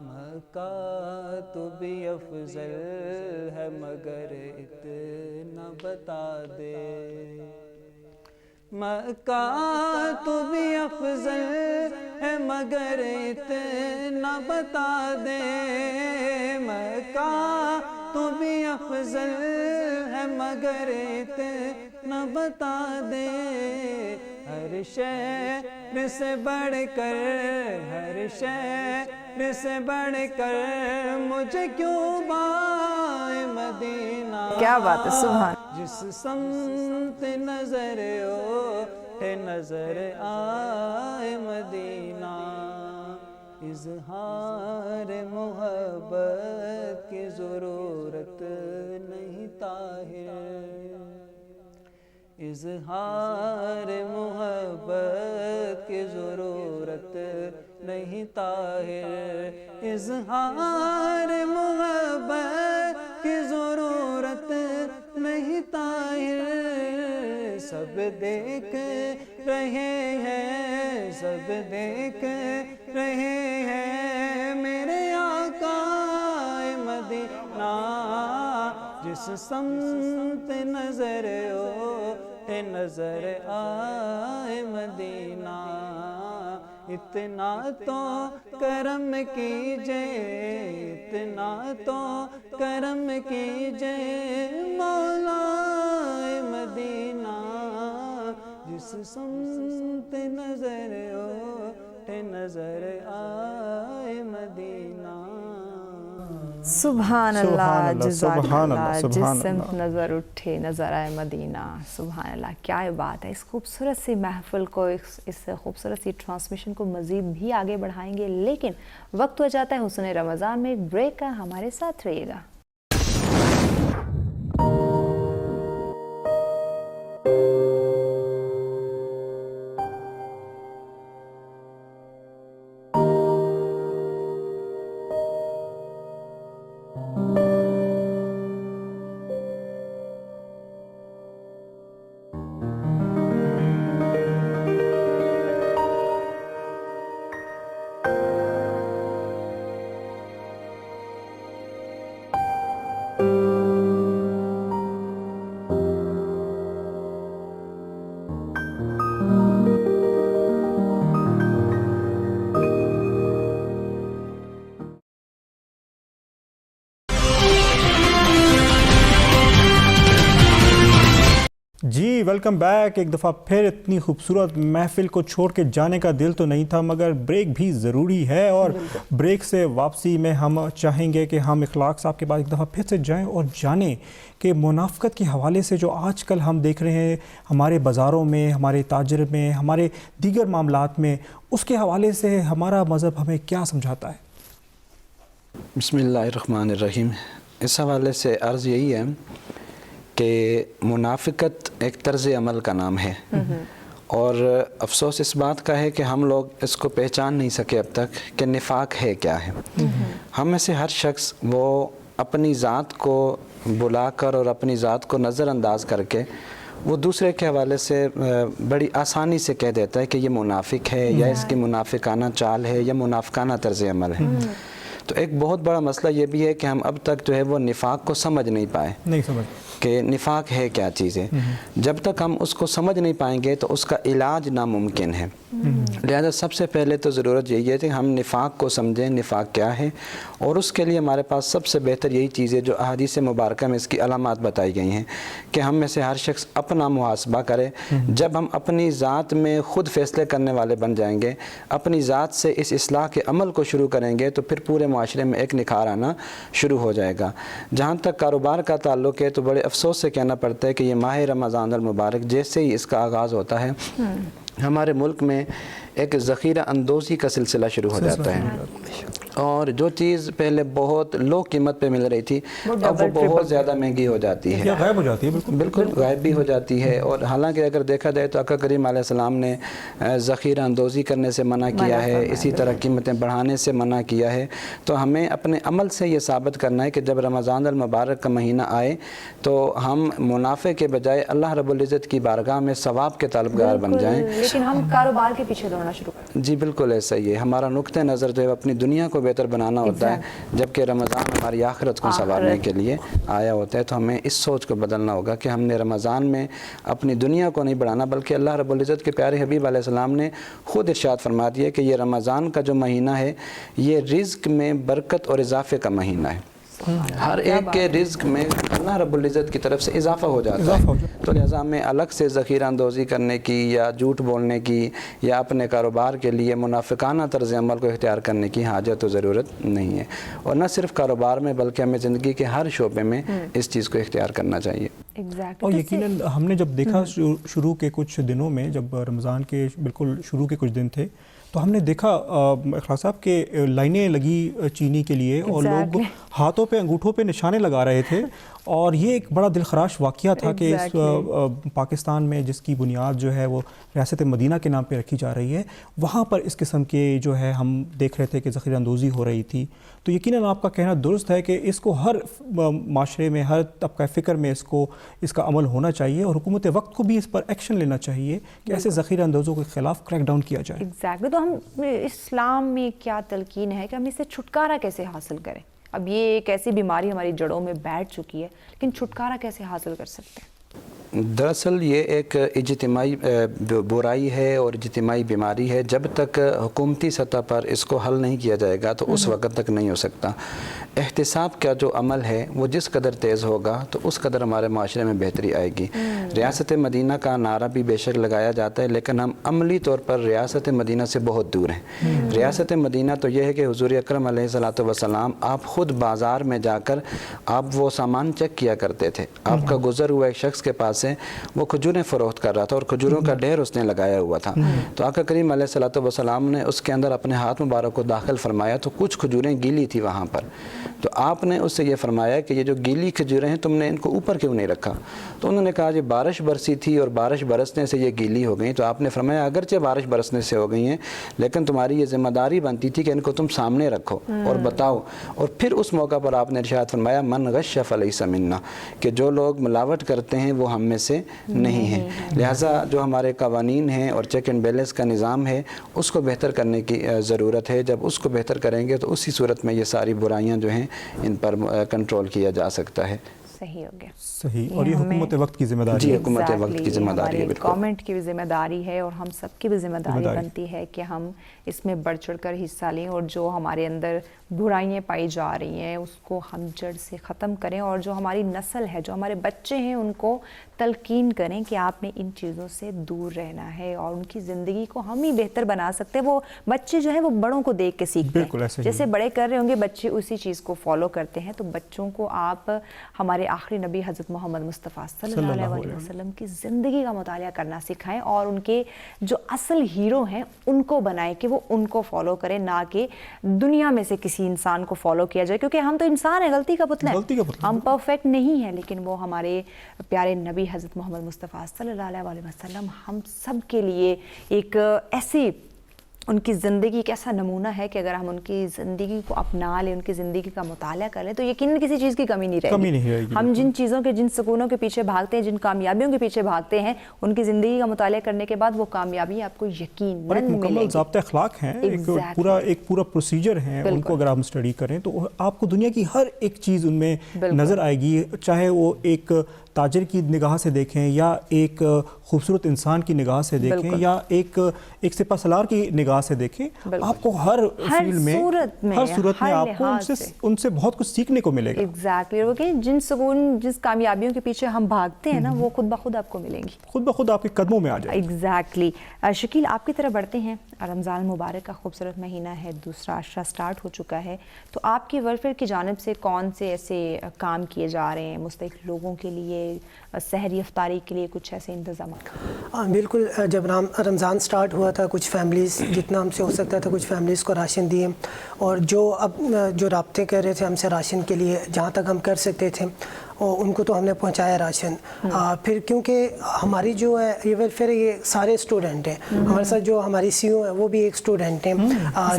مکہ تو بھی افضل ہے مگر اتنا بتا دے. مکہ تو بھی افضل ہے مگر اتنا بتا دے، مکہ تو بھی افضل ہے مگر اتنا بتا دے، ہر شہر سے بڑھ کر، ہر شہر سے بڑھ کر مجھے کیوں بائے مدینہ، کیا بات ہے، سبحان، جس سمت نظر اٹھے نظر آئے مدینہ، اظہار محبت کی ضرورت نہیں طاہر، اظہار محبت کی ضرورت نہیں طاہر، اظہار محبت کی ضرورت نہیں طاہر، سب دیکھ رہے ہیں، سب دیکھ رہے ہیں میرے آقا مدینہ، جس سمت نظر اٹھے نظر آئے مدینہ، اتنا تو کرم کیجئے، اتنا تو کرم کیجئے مولا مدینہ، جس سمت نظر اٹھے نظر آئے مدینہ، سبحان اللہ، جزاک سبحان اللہ، اللہ، جس سبحان سمت اللہ۔ نظر اٹھے نظر آئے مدینہ، سبحان اللہ، کیا بات ہے۔ اس خوبصورت سی محفل کو، اس خوبصورت سی ٹرانسمیشن کو مزید بھی آگے بڑھائیں گے، لیکن وقت ہو جاتا ہے حسن رمضان میں ایک بریک کا، ہمارے ساتھ رہیے گا۔ جی ویلکم بیک، ایک دفعہ پھر اتنی خوبصورت محفل کو چھوڑ کے جانے کا دل تو نہیں تھا، مگر بریک بھی ضروری ہے، اور بریک سے واپسی میں ہم چاہیں گے کہ ہم اخلاق صاحب کے بعد ایک دفعہ پھر سے جائیں اور جانیں کہ منافقت کے حوالے سے جو آج کل ہم دیکھ رہے ہیں ہمارے بازاروں میں، ہمارے تاجر میں، ہمارے دیگر معاملات میں، اس کے حوالے سے ہمارا مذہب ہمیں کیا سمجھاتا ہے؟ بسم اللہ الرحمن الرحیم۔ اس حوالے سے عرض یہی ہے کہ منافقت ایک طرز عمل کا نام ہے، اور افسوس اس بات کا ہے کہ ہم لوگ اس کو پہچان نہیں سکے اب تک کہ نفاق ہے کیا ہے۔ ہم میں سے ہر شخص وہ اپنی ذات کو بلا کر اور اپنی ذات کو نظر انداز کر کے وہ دوسرے کے حوالے سے بڑی آسانی سے کہہ دیتا ہے کہ یہ منافق ہے، یا اس کی منافقانہ چال ہے، یا منافقانہ طرز عمل ہے۔ تو ایک بہت بڑا مسئلہ یہ بھی ہے کہ ہم اب تک جو ہے وہ نفاق کو سمجھ نہیں پائے، نہیں سمجھ کہ نفاق ہے کیا چیز ہے۔ جب تک ہم اس کو سمجھ نہیں پائیں گے تو اس کا علاج ناممکن ہے۔ لہذا سب سے پہلے تو ضرورت یہی ہے کہ ہم نفاق کو سمجھیں، نفاق کیا ہے، اور اس کے لیے ہمارے پاس سب سے بہتر یہی چیز ہے جو احادیث مبارکہ میں اس کی علامات بتائی گئی ہیں، کہ ہم میں سے ہر شخص اپنا محاسبہ کرے۔ جب ہم اپنی ذات میں خود فیصلے کرنے والے بن جائیں گے، اپنی ذات سے اس اصلاح کے عمل کو شروع کریں گے، تو پھر پورے معاشرے میں ایک نکھار آنا شروع ہو جائے گا۔ جہاں تک کاروبار کا تعلق ہے تو بڑے افسوس سے کہنا پڑتا ہے کہ یہ ماہ رمضان المبارک جیسے ہی اس کا آغاز ہوتا ہے، ہمارے ملک میں ایک ذخیرہ اندوزی کا سلسلہ شروع ہو جاتا ہے، اور جو چیز پہلے بہت لو قیمت پہ مل رہی تھی اب وہ بہت زیادہ مہنگی ہو جاتی ہے، یا غائب ہو جاتی ہے، بالکل غائب بھی ہو جاتی ہے۔ اور حالانکہ اگر دیکھا جائے تو آقا کریم علیہ السلام نے ذخیرہ اندوزی کرنے سے منع کیا ہے، اسی طرح قیمتیں بڑھانے سے منع کیا ہے۔ تو ہمیں اپنے عمل سے یہ ثابت کرنا ہے کہ جب رمضان المبارک کا مہینہ آئے تو ہم منافع کے بجائے اللہ رب العزت کی بارگاہ میں ثواب کے طلبگار بن جائیں۔ لیکن ہم کاروبار کے پیچھے دوڑنا بنانا شروع کر دیں؟ جی بالکل ایسا ہی ہے. ہمارا نقطۂ نظر جو ہے اپنی دنیا کو بہتر بنانا ہوتا ہے, جبکہ رمضان ہماری آخرت کو سنوارنے کے لیے آیا ہوتا ہے. تو ہمیں اس سوچ کو بدلنا ہوگا کہ ہم نے رمضان میں اپنی دنیا کو نہیں بڑھانا, بلکہ اللہ رب العزت کے پیارے حبیب علیہ السلام نے خود ارشاد فرما دیا کہ یہ رمضان کا جو مہینہ ہے یہ رزق میں برکت اور اضافے کا مہینہ ہے. ہر ایک کے رزق میں اللہ رب العزت کی طرف سے اضافہ ہو جاتا ہے. تو لہٰذا ہمیں الگ سے ذخیرہ اندوزی کرنے کی یا جھوٹ بولنے کی یا اپنے کاروبار کے لیے منافقانہ طرز عمل کو اختیار کرنے کی حاجت و ضرورت نہیں ہے. اور نہ صرف کاروبار میں بلکہ ہمیں زندگی کے ہر شعبے میں اس چیز کو اختیار کرنا چاہیے. اور یقیناً ہم نے جب دیکھا شروع کے کچھ دنوں میں, جب رمضان کے بالکل شروع کے کچھ دن تھے, تو ہم نے دیکھا اخلاص صاحب کہ لائنیں لگی چینی کے لیے اور لوگ ہاتھوں پہ انگوٹھوں پہ نشانے لگا رہے تھے. اور یہ ایک بڑا دلخراش واقعہ تھا کہ اس پاکستان میں جس کی بنیاد جو ہے وہ ریاست مدینہ کے نام پہ رکھی جا رہی ہے, وہاں پر اس قسم کے جو ہے ہم دیکھ رہے تھے کہ ذخیرہ اندوزی ہو رہی تھی. تو یقیناً آپ کا کہنا درست ہے کہ اس کو ہر معاشرے میں, ہر طبقہ فکر میں اس کا عمل ہونا چاہیے, اور حکومت وقت کو بھی اس پر ایکشن لینا چاہیے کہ ایسے ذخیرہ اندوزوں کے خلاف کریک ڈاؤن کیا جائے. ایگزیکٹلی. تو ہم اسلام میں کیا تلقین ہے کہ ہم اس سے چھٹکارا کیسے حاصل کریں؟ اب یہ ایک ایسی بیماری ہماری جڑوں میں بیٹھ چکی ہے, لیکن چھٹکارا کیسے حاصل کر سکتے ہیں؟ دراصل یہ ایک اجتماعی برائی ہے اور اجتماعی بیماری ہے. جب تک حکومتی سطح پر اس کو حل نہیں کیا جائے گا تو اس وقت تک نہیں ہو سکتا. احتساب کا جو عمل ہے وہ جس قدر تیز ہوگا تو اس قدر ہمارے معاشرے میں بہتری آئے گی. ریاست مدینہ کا نعرہ بھی بے شک لگایا جاتا ہے, لیکن ہم عملی طور پر ریاست مدینہ سے بہت دور ہیں. ریاست مدینہ تو یہ ہے کہ حضور اکرم علیہ الصلوۃ والسلام آپ خود بازار میں جا کر آپ وہ سامان چیک کیا کرتے تھے. آپ کا گزر ہوا ایک شخص کے پاس سے وہ کھجوریں فروخت کر رہا تھا اور کھجوروں کا ڈھیر اس نے لگایا ہوا تھا. تو آقا کریم علیہ الصلوۃ والسلام نے اس کے اندر اپنے ہاتھ مبارک کو داخل فرمایا تو کچھ کھجوریں گیلی تھی وہاں پر. تو آپ نے اس سے یہ فرمایا کہ یہ جو گیلی کھجوریں ہیں تم نے ان کو اوپر کیوں نہیں رکھا؟ تو انہوں نے کہا یہ بارش برسی تھی اور بارش برسنے سے یہ گیلی ہو گئیں. تو آپ نے فرمایا اگرچہ بارش برسنے سے ہو گئی ہیں لیکن تمہاری یہ ذمہ داری بنتی تھی کہ ان کو تم سامنے رکھو اور بتاؤ. اور پھر اس موقع پر آپ نے ارشاد فرمایا من غش فلیس منا, کہ جو لوگ ملاوٹ کرتے ہیں وہ ہم میں سے نہیں ہیں. لہٰذا جو ہمارے قوانین ہیں اور چیک اینڈ بیلنس کا نظام ہے اس کو بہتر کرنے کی ضرورت ہے. جب اس کو بہتر کریں گے تو اسی صورت میں یہ ساری برائیاں جو ہیں ان پر کنٹرول کیا جا سکتا ہے. صحیح ہو گیا. صحیح. اور یہ حکومت وقت کی ذمہ داری جی حکومت وقت کی ذمہ داری ہے. گورنمنٹ کی بھی ذمہ داری ہے اور ہم سب کی بھی ذمہ داری بنتی ہے کہ ہم اس میں بڑھ چڑھ کر حصہ لیں اور جو ہمارے اندر برائیاں پائی جا رہی ہیں اس کو ہم جڑ سے ختم کریں, اور جو ہماری نسل ہے, جو ہمارے بچے ہیں, ان کو تلقین کریں کہ آپ نے ان چیزوں سے دور رہنا ہے اور ان کی زندگی کو ہم ہی بہتر بنا سکتے ہیں. وہ بچے جو ہیں وہ بڑوں کو دیکھ کے سیکھتے ہیں, جیسے بڑے کر رہے ہوں گے بچے اسی چیز کو فالو کرتے ہیں. تو بچوں کو آپ ہمارے آخری نبی حضرت محمد مصطفیٰ صلی اللہ علیہ وسلم کی زندگی کا مطالعہ کرنا سکھائیں اور ان کے جو اصل ہیرو ہیں ان کو بنائیں کہ وہ ان کو فالو کریں, نہ کہ دنیا میں سے کسی انسان کو فالو کیا جائے. کیونکہ ہم تو انسان ہیں, غلطی کا پتلا ہے, ہم پرفیکٹ نہیں ہیں, لیکن وہ ہمارے پیارے نبی حضرت محمد مصطفیٰ صلی اللہ علیہ وسلم ہم سب کے لیے ایک ایسی ان کی زندگی ایک ایسا نمونہ ہے کہ اگر ہم ان کی زندگی کو اپنا لیں, ان کی زندگی کا مطالعہ کر لیں تو یقیناً کسی چیز کی کمی نہیں رہے گی. ہم جن چیزوں کے, جن سکونوں کے پیچھے بھاگتے ہیں, جن کامیابیوں کے پیچھے بھاگتے ہیں, ان کی زندگی کا مطالعہ کرنے کے بعد وہ کامیابی آپ کو یقیناً ایک مکمل ضابطۂ اخلاق ہیں, ایک پورا پروسیجر ہیں. ان کو اگر آپ اسٹڈی کریں تو آپ کو دنیا کی ہر ایک چیز ان میں نظر آئے گی, چاہے وہ ایک تاجر کی نگاہ سے دیکھیں یا ایک خوبصورت انسان کی نگاہ سے دیکھیں یا ایک سپہ سالار کی نگاہ سے دیکھیں. آپ کو ہر فیلڈ میں, ہر صورت میں آپ کو ان سے بہت کچھ سیکھنے کو ملے گا. ایگزیکٹلی. وہ کہ جن سکون, جس کامیابیوں کے پیچھے ہم بھاگتے ہیں نا, وہ خود بخود آپ کو ملیں گی, خود بخود آپ کے قدموں میں آ جائے. ایگزیکٹلی. شکیل, آپ کی طرف بڑھتے ہیں. رمضان مبارک کا خوبصورت مہینہ ہے, دوسرا عشرہ سٹارٹ ہو چکا ہے, تو آپ کی ویلفیئر کی جانب سے کون سے ایسے کام کیے جا رہے ہیں مستحق لوگوں کے لیے, سحری افطاری کے لیے کچھ ایسے انتظامات؟ بالکل. جب رمضان سٹارٹ ہوا تھا, کچھ فیملیز جتنا ہم سے ہو سکتا تھا کچھ فیملیز کو راشن دیے, اور جو رابطے کر رہے تھے ہم سے راشن کے لیے, جہاں تک ہم کر سکتے تھے, اور ان کو تو ہم نے پہنچایا راشن. پھر کیونکہ ہماری جو ہے یہ ویلفیئر یہ سارے اسٹوڈنٹ ہیں, ہمارے ساتھ جو ہماری سی او ہے وہ بھی ایک اسٹوڈنٹ ہیں,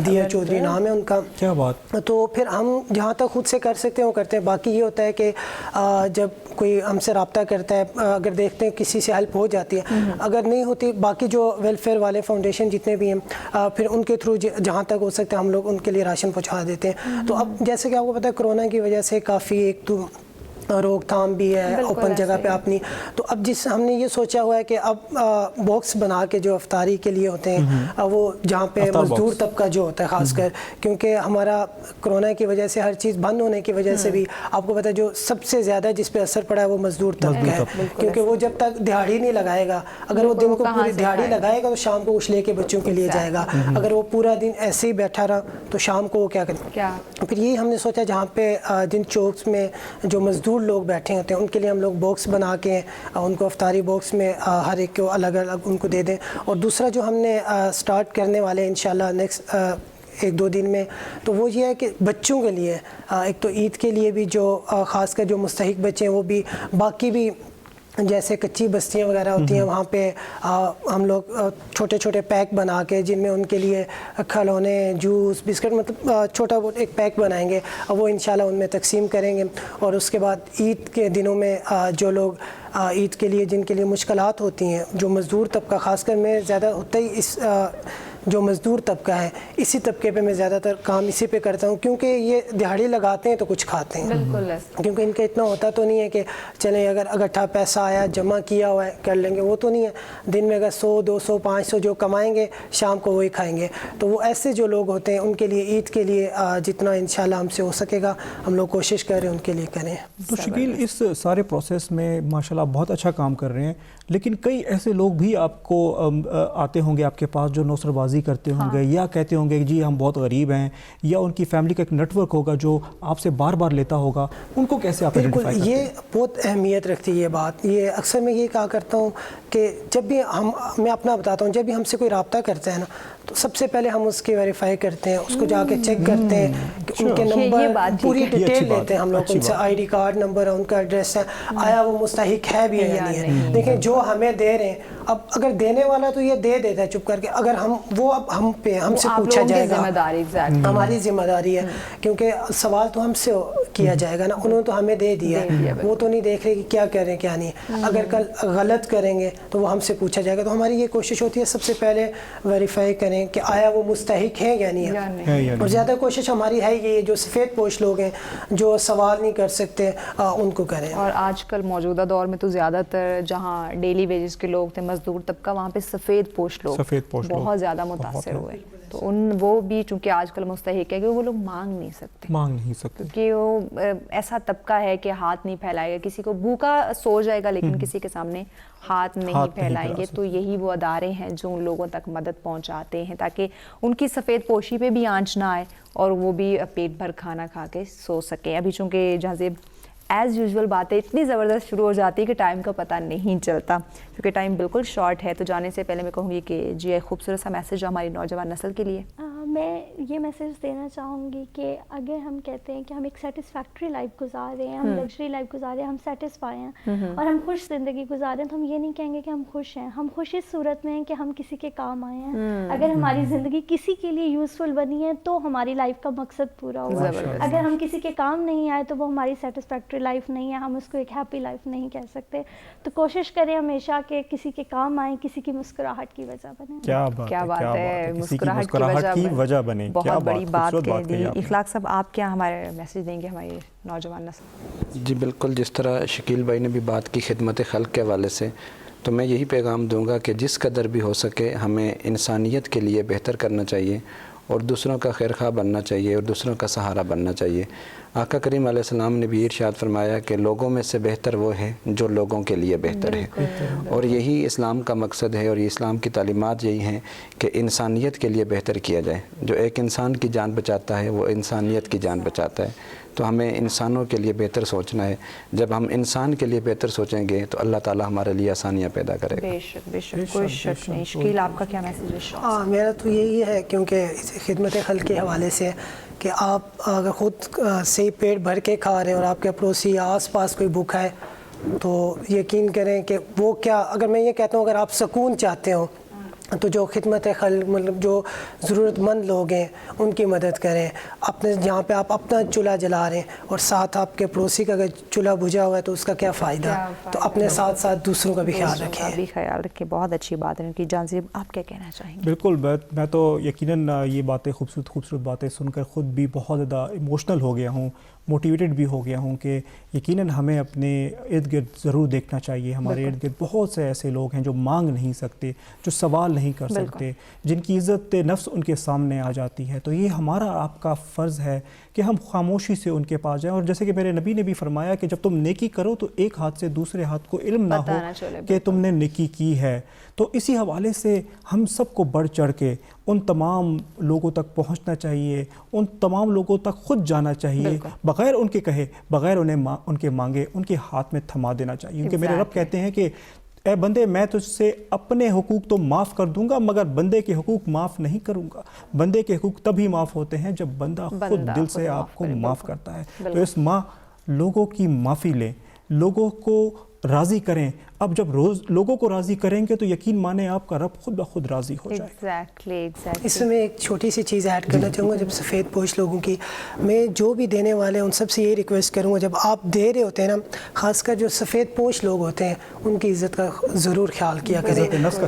دیا چودھری نام ہے ان کا. کیا بات. تو پھر ہم جہاں تک خود سے کر سکتے ہیں وہ کرتے ہیں. باقی یہ ہوتا ہے کہ جب کوئی ہم سے رابطہ کرتا ہے, اگر دیکھتے ہیں کسی سے ہیلپ ہو جاتی ہے, اگر نہیں ہوتی باقی جو ویلفیئر والے فاؤنڈیشن جتنے بھی ہیں پھر ان کے تھرو جہاں تک ہو سکتا ہے ہم لوگ ان کے لیے راشن پہنچا دیتے ہیں. تو اب جیسے کہ آپ کو پتہ ہے کرونا کی وجہ سے کافی ایک تو روک تھام بھی ہے اوپن جگہ پہ اپنی, تو اب ہم نے یہ سوچا ہوا ہے کہ اب باکس بنا کے جو افطاری کے لیے ہوتے ہیں وہ جہاں پہ مزدور طبقہ جو ہوتا ہے خاص کر, کیونکہ ہمارا کرونا کی وجہ سے ہر چیز بند ہونے کی وجہ سے بھی آپ کو پتہ ہے جو سب سے زیادہ جس پہ اثر پڑا ہے وہ مزدور طبقہ ہے, کیونکہ وہ جب تک دہاڑی نہیں لگائے گا, اگر وہ دن کو پوری دہاڑی لگائے گا تو شام کو کچھ لے کے بچوں کے لیے جائے گا, اگر وہ پورا دن ایسے ہی بیٹھا رہا تو شام کو وہ کیا کرے. پھر یہی ہم نے سوچا جہاں پہ جن چوکس میں جو مزدور لوگ بیٹھے ہوتے ہیں ان کے لیے ہم لوگ باکس بنا کے ان کو افطاری باکس میں ہر ایک کو الگ الگ ان کو دے دیں. اور دوسرا جو ہم نے سٹارٹ کرنے والے انشاءاللہ نیکسٹ 1-2 دن میں, تو وہ یہ ہے کہ بچوں کے لیے ایک تو عید کے لیے بھی جو خاص کر جو مستحق بچے ہیں وہ بھی, باقی بھی جیسے کچی بستیاں وغیرہ ہوتی ہیں وہاں پہ ہم لوگ چھوٹے چھوٹے پیک بنا کے جن میں ان کے لیے کھلونے, جوس, بسکٹ, مطلب چھوٹا بہت ایک پیک بنائیں گے, وہ انشاءاللہ ان میں تقسیم کریں گے. اور اس کے بعد عید کے دنوں میں جو لوگ عید کے لیے جن کے لیے مشکلات ہوتی ہیں, جو مزدور طبقہ خاص کر میں زیادہ ہوتا ہی اس جو مزدور طبقہ ہے اسی طبقے پہ میں زیادہ تر کام اسی پہ کرتا ہوں, کیونکہ یہ دہاڑی لگاتے ہیں تو کچھ کھاتے ہیں, کیونکہ ان کا اتنا ہوتا تو نہیں ہے کہ چلیں اگر اکٹھا پیسہ آیا جمع کیا ہوا ہے کر لیں گے, وہ تو نہیں ہے. دن میں اگر 100, 200, 500 جو کمائیں گے شام کو وہی کھائیں گے. تو وہ ایسے جو لوگ ہوتے ہیں ان کے لیے عید کے لیے جتنا انشاءاللہ ہم سے ہو سکے گا ہم لوگ کوشش کر رہے ہیں ان کے لیے کریں. تو شکیل اس سارے پروسیس میں ماشاءاللہ بہت اچھا کام کر رہے ہیں, لیکن کئی ایسے لوگ بھی آپ کو آتے ہوں گے آپ کے پاس جو نوسر بازی کرتے ہوں گے یا کہتے ہوں گے کہ جی ہم بہت غریب ہیں, یا ان کی فیملی کا ایک نیٹ ورک ہوگا جو آپ سے بار بار لیتا ہوگا, ان کو کیسے آپ آئیڈینٹیفائی کرتے ہیں؟ یہ بہت اہمیت رکھتی ہے یہ بات. یہ اکثر میں یہ کہا کرتا ہوں کہ جب بھی میں اپنا بتاتا ہوں, جب بھی ہم سے کوئی رابطہ کرتا ہے نا تو سب سے پہلے ہم اس کی ویریفائی کرتے ہیں, اس کو جا کے چیک کرتے ہیں کہ ان کے نمبر پوری ڈیٹیل لیتے ہیں ہم لوگ, ان سے آئی ڈی کارڈ نمبر ہے, ان کا ایڈریس ہے, آیا وہ مستحق ہے بھی یا نہیں ہے. دیکھیں جو ہمیں دے رہے ہیں, اب اگر دینے والا تو یہ دے دیتا ہے چپ کر کے, اگر وہ اب ہم سے پوچھا جائے گا, ہماری ذمہ داری ہے, کیونکہ سوال تو ہم سے کیا جائے گا نا, انہوں نے تو ہمیں دے دیا ہے, وہ تو نہیں دیکھ رہے کہ کیا کر رہے ہیں کیا نہیں. اگر کل غلط کریں گے تو وہ ہم سے پوچھا جائے گا. تو ہماری یہ کوشش ہوتی ہے سب سے پہلے ویریفائی کریں کہ آیا وہ مستحق ہے یا نہیں ہے. اور زیادہ کوشش ہماری ہے یہ جو سفید پوش لوگ ہیں جو سوال نہیں کر سکتے ان کو کریں. اور آج کل موجودہ دور میں تو زیادہ تر جہاں ڈیلی ویجز کے لوگ تھے, مزدور طبقہ, وہاں پہ سفید پوش لوگ بہت زیادہ متاثر ہوئے. تو وہ بھی چونکہ آج کل مستحق ہے کہ وہ لوگ مانگ نہیں سکتے کہ وہ ایسا طبقہ ہے کہ ہاتھ نہیں پھیلائے گا, کسی کو بھوکا سو جائے گا لیکن کسی کے سامنے ہاتھ نہیں پھیلائیں گے. تو یہی وہ ادارے ہیں جو ان لوگوں تک مدد پہنچاتے ہیں تاکہ ان کی سفید پوشی پہ بھی آنچ نہ آئے اور وہ بھی پیٹ بھر کھانا کھا کے سو سکیں. ابھی چونکہ جہازیب ایز یوزول باتیں اتنی زبردست شروع ہو جاتی ہے کہ ٹائم کا پتہ نہیں چلتا, کیونکہ ٹائم بالکل شارٹ ہے. تو جانے سے پہلے میں کہوں گی کہ جی ایک خوبصورت سا میسیج ہماری نوجوان نسل کے لیے. میں یہ میسیج دینا چاہوں گی کہ اگر ہم کہتے ہیں کہ ہم ایک سیٹسفیکٹری لائف گزار رہے ہیں, ہم لگژری لائف گزار رہے ہیں, ہم سیٹسفائی ہیں اور ہم خوش زندگی گزار رہے ہیں, تو ہم یہ نہیں کہیں گے کہ ہم خوش ہیں. ہم خوش اس صورت میں ہیں کہ ہم کسی کے کام آئے ہیں. اگر ہماری زندگی کسی کے لیے یوزفل بنی ہے تو ہماری لائف کا مقصد پورا ہوا. اگر ہم کسی کے کام نہیں آئے تو وہ ہماری سیٹسفیکٹری لائف نہیں ہے, ہم اس کو ایک ہیپی لائف نہیں کہہ سکتے. تو کوشش کریں ہمیشہ کہ کسی کے کام آئیں, کسی کی مسکراہٹ کی وجہ بنے. کیا بات ہے, مسکراہٹ کی وجہ بنے, بہت بڑی بات کہہ دی. اخلاق صاحب آپ کیا ہمارے میسیج دیں گے ہماری نوجوان نسل؟ جی بالکل, جس طرح شکیل بھائی نے بھی بات کی خدمت خلق کے حوالے سے, تو میں یہی پیغام دوں گا کہ جس قدر بھی ہو سکے ہمیں انسانیت کے لیے بہتر کرنا چاہیے اور دوسروں کا خیرخواہ بننا چاہیے اور دوسروں کا سہارا بننا چاہیے. آقا کریم علیہ السلام نے بھی ارشاد فرمایا کہ لوگوں میں سے بہتر وہ ہے جو لوگوں کے لیے بہتر ہے, اور یہی اسلام کا مقصد ہے اور یہ اسلام کی تعلیمات یہی ہیں کہ انسانیت کے لیے بہتر کیا جائے. جو ایک انسان کی جان بچاتا ہے وہ انسانیت کی جان بچاتا ہے. تو ہمیں انسانوں کے لیے بہتر سوچنا ہے. جب ہم انسان کے لیے بہتر سوچیں گے تو اللہ تعالیٰ ہمارے لیے آسانیاں پیدا کرے گا. بے شک کوئی شک نہیں. شکیل آپ کا کیا میسیج ہے؟ میرا تو یہی ہے, کیونکہ خدمت خلق کے حوالے سے کہ آپ اگر خود سے پیٹ بھر کے کھا رہے ہیں اور آپ کے پڑوسی یا آس پاس کوئی بھوکا ہے تو یقین کریں کہ وہ کیا، اگر میں یہ کہتا ہوں اگر آپ سکون چاہتے ہو تو جو خدمت خلق مطلب جو ضرورت مند لوگ ہیں ان کی مدد کریں. اپنے جہاں پہ آپ اپنا چولہا جلا رہے ہیں اور ساتھ آپ کے پڑوسی کا اگر چولہا بجھا ہوا ہے تو اس کا کیا فائدہ، تو اپنے ساتھ ساتھ دوسروں کا بھی خیال رکھیں. بہت اچھی بات ہے کہ جان زیب آپ کیا کہنا چاہیں گے؟ بالکل، میں تو یقیناً یہ باتیں خوبصورت باتیں سن کر خود بھی بہت زیادہ ایموشنل ہو گیا ہوں، موٹیویٹڈ بھی ہو گیا ہوں کہ یقیناً ہمیں اپنے ارد گرد ضرور دیکھنا چاہیے. ہمارے ارد گرد بہت سے ایسے لوگ ہیں جو مانگ نہیں سکتے، جو سوال نہیں کر سکتے، جن کی عزت نفس ان کے سامنے آ جاتی ہے. تو یہ ہمارا آپ کا فرض ہے کہ ہم خاموشی سے ان کے پاس جائیں. اور جیسے کہ میرے نبی نے بھی فرمایا کہ جب تم نیکی کرو تو ایک ہاتھ سے دوسرے ہاتھ کو علم نہ ہو کہ تم نے نیکی کی ہے. تو اسی حوالے سے ہم سب کو بڑھ چڑھ کے ان تمام لوگوں تک پہنچنا چاہیے، ان تمام لوگوں تک خود جانا چاہیے، بغیر ان کے کہے، بغیر ان کے مانگے، ان کے ہاتھ میں تھما دینا چاہیے. کیونکہ میرے رب کہتے ہیں کہ اے بندے میں تجھ سے اپنے حقوق تو معاف کر دوں گا مگر بندے کے حقوق معاف نہیں کروں گا. بندے کے حقوق تبھی معاف ہوتے ہیں جب بندہ خود دل سے آپ کو معاف کرتا ہے. تو اس ماہ لوگوں کی معافی لیں، لوگوں کو راضی کریں. اب جب روز لوگوں کو راضی کریں گے تو یقین مانیں آپ کا رب خود بخود راضی ہو جائے گا. اس میں ایک چھوٹی سی چیز ایڈ کرنا چاہوں گا. جب سفید پوش لوگوں کی، میں جو بھی دینے والے ہیں ان سب سے یہ ریکویسٹ کروں گا جب آپ دے رہے ہوتے ہیں نا، خاص کر جو سفید پوش لوگ ہوتے ہیں ان کی عزت کا ضرور خیال کیا کریں.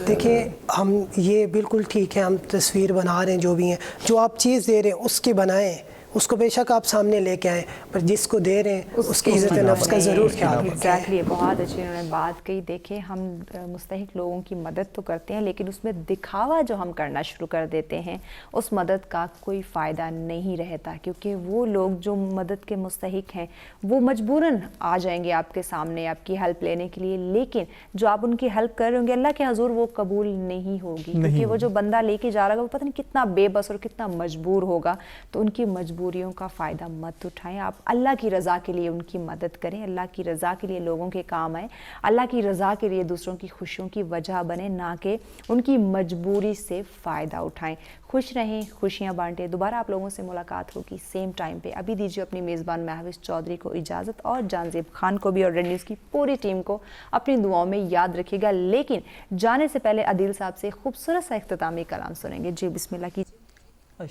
دیکھیں ہم یہ بالکل ٹھیک ہے ہم تصویر بنا رہے ہیں، جو بھی ہیں جو آپ چیز دے رہے ہیں اس کی بنائیں، اس کو بے شک آپ سامنے لے کے آئیں، پر جس کو دے رہے ہیں اس کی عزت نفس کا ضرور خیال رکھیں. بہت اچھی انہوں نے بات کہی. دیکھیں ہم مستحق لوگوں کی مدد تو کرتے ہیں لیکن اس میں دکھاوا جو ہم کرنا شروع کر دیتے ہیں اس مدد کا کوئی فائدہ نہیں رہتا. کیونکہ وہ لوگ جو مدد کے مستحق ہیں وہ مجبوراً آ جائیں گے آپ کے سامنے آپ کی ہیلپ لینے کے لیے، لیکن جو آپ ان کی ہیلپ کر رہے ہوں گے اللہ کے حضور وہ قبول نہیں ہوگی. کیونکہ وہ جو بندہ لے کے جا رہا ہوگا وہ پتہ نہیں کتنا بے بس اور کتنا مجبور ہوگا. تو ان کی مجبوریوں کا فائدہ مت اٹھائیں. آپ اللہ کی رضا کے لیے ان کی مدد کریں، اللہ کی رضا کے لیے لوگوں کے کام آئیں، اللہ کی رضا کے لیے دوسروں کی خوشیوں کی وجہ بنیں، نہ کہ ان کی مجبوری سے فائدہ اٹھائیں. خوش رہیں، خوشیاں بانٹیں. دوبارہ آپ لوگوں سے ملاقات ہوگی سیم ٹائم پہ. ابھی دیجیے اپنی میزبان مہوش چودھری کو اجازت اور جانزیب خان کو بھی اور ریڈ نیوز کی پوری ٹیم کو اپنی دعاؤں میں یاد رکھیے گا. لیکن جانے سے پہلے عدیل صاحب سے خوبصورت سا اختتامی کلام سنیں گے. جی بسم اللہ کیجیے.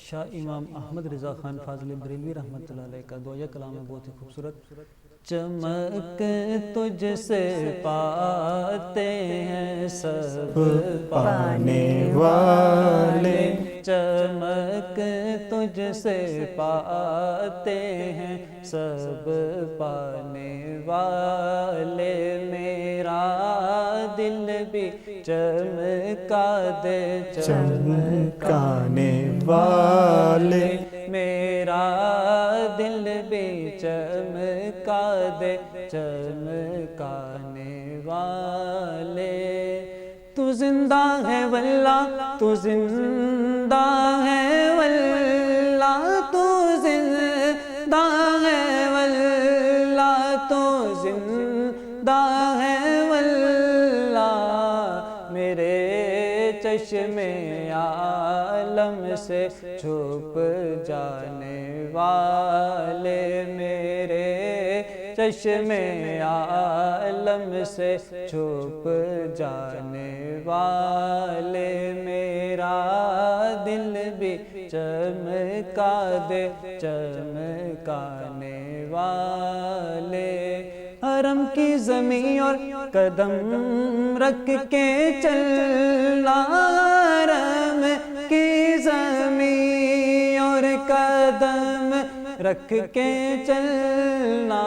شاہ امام احمد رضا خان فاضل بریلوی رحمۃ اللہ علیہ کا دعائیہ کلام ہے بہت ہی خوبصورت. چمک تجھ سے پاتے ہیں سب پانے والے، چمک تجھ سے پاتے ہیں سب پانے والے. میرا دل بھی چمکا دے چمکانے والے، میرا دل بھی چمکا دے چمکانے والے. تو زندہ ہے واللہ، تو زندہ ہے واللہ، تو زندہ ہے واللہ، تو زندہ ہے واللہ. میرے چشمے عالم سے چھپ جانے والے، میرے چشمے عالم سے چھپ جانے والے. میرا دل بھی چمکا دے چمکانے والے. حرم کی زمین اور قدم رکھ کے چلنا، حرم کی زمین اور قدم رکھ کے چلنا.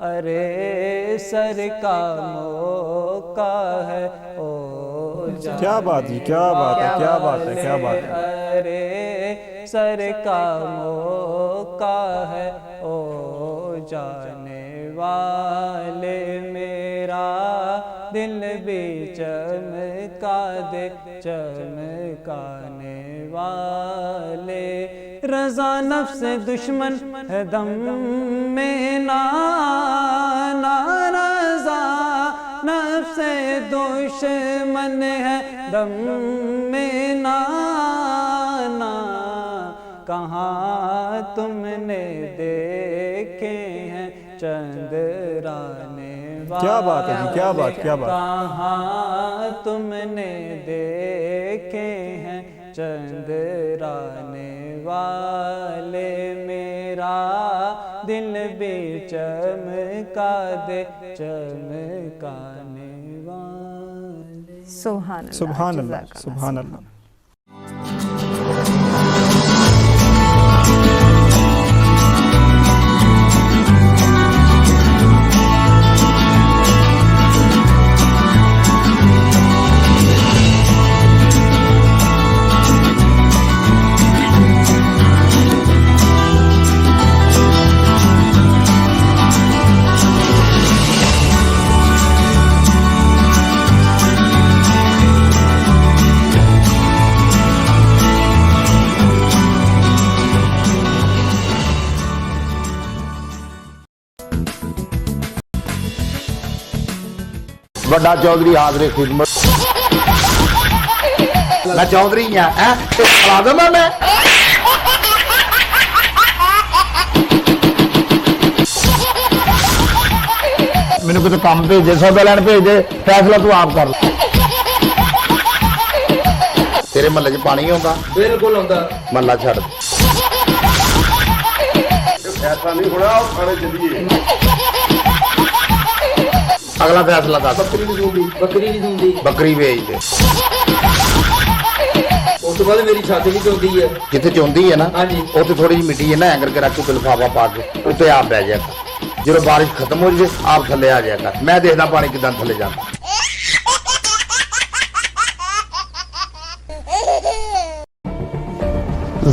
ارے سر کا موقع ہے او جانے، کیا بات ہے، کیا بات ہے، کیا بات ہے، کیا بات ہے. ارے سر کا موقع ہے او جانے والے. میرا دل بھی چمکا دے چمکانے والے. رضا نفس دشمن ہے دم میں نانا، رضا نفس دشمن ہے دم میں نانا. کہاں تم نے دیکھے ہیں چندرانے والے، کیا بات ہے جی، کیا بات، کیا بات، کہاں تم نے دیکھے ہیں چندرانے والے، میرا دل بھی چمکا دے چمکانے والے۔ سبحان اللہ، سبحان اللہ، جزاک اللہ، سبحان اللہ۔ ਵੱਡਾ ਚੌਧਰੀ ਹਾਜ਼ਰੇ ਖਿਦਮਤ। ਮੈਂ ਚੌਧਰੀ ਹਾਂ ਹੈ ਖਿਲਾ ਦੇਵਾਂ ਮੈਂ। ਮੈਨੂੰ ਕਿਤੇ ਕੰਮ ਭੇਜੇ, ਸੌਦਾ ਲੈਣ ਭੇਜਦੇ, ਫੈਸਲਾ ਤੂੰ ਆਪ ਕਰ ਲੈ। ਤੇਰੇ ਮਹੱਲੇ 'ਚ ਪਾਣੀ ਆਉਂਦਾ? ਬਿਲਕੁਲ ਆਉਂਦਾ। ਮਹੱਲਾ ਛੱਡ ਦੇ। ਫੈਸਲਾ ਨਹੀਂ ਹੋਣਾ, ਉਹ ਥਾਣੇ ਚੱਲੀਏ। ਅਗਲਾ ਫੈਸਲਾ ਦੱਸ। ਬੱਕਰੀ ਨਹੀਂ ਦੂੰਦੀ। ਬੱਕਰੀ ਨਹੀਂ ਦੂੰਦੀ। ਬੱਕਰੀ ਵੇਚ ਦੇ। ਉਸ ਤੋਂ ਬਾਅਦ ਮੇਰੀ ਛੱਤ ਵੀ ਚੋਂਦੀ ਹੈ। ਜਿੱਥੇ ਚੋਂਦੀ ਹੈ ਨਾ, ਹਾਂਜੀ, ਉੱਥੇ ਥੋੜੀ ਜਿਹੀ ਮਿੱਟੀ ਹੈ ਨਾ, ਐਂਗਰ ਕੇ ਰੱਖ ਕੇ ਲਿਫਾਫਾ ਪਾ ਕੇ ਉੱਤੇ ਆਪ ਬਹਿ ਜਾਇਆ ਕਰ। ਜਦੋਂ ਬਾਰਿਸ਼ ਖਤਮ ਹੋ ਜਾਵੇ ਆਪ ਥੱਲੇ ਆ ਜਾਇਆ ਕਰ। ਮੈਂ ਦੇਖਦਾ ਪਾਣੀ ਕਿਦਾਂ ਥੱਲੇ ਜਾਂਦਾ।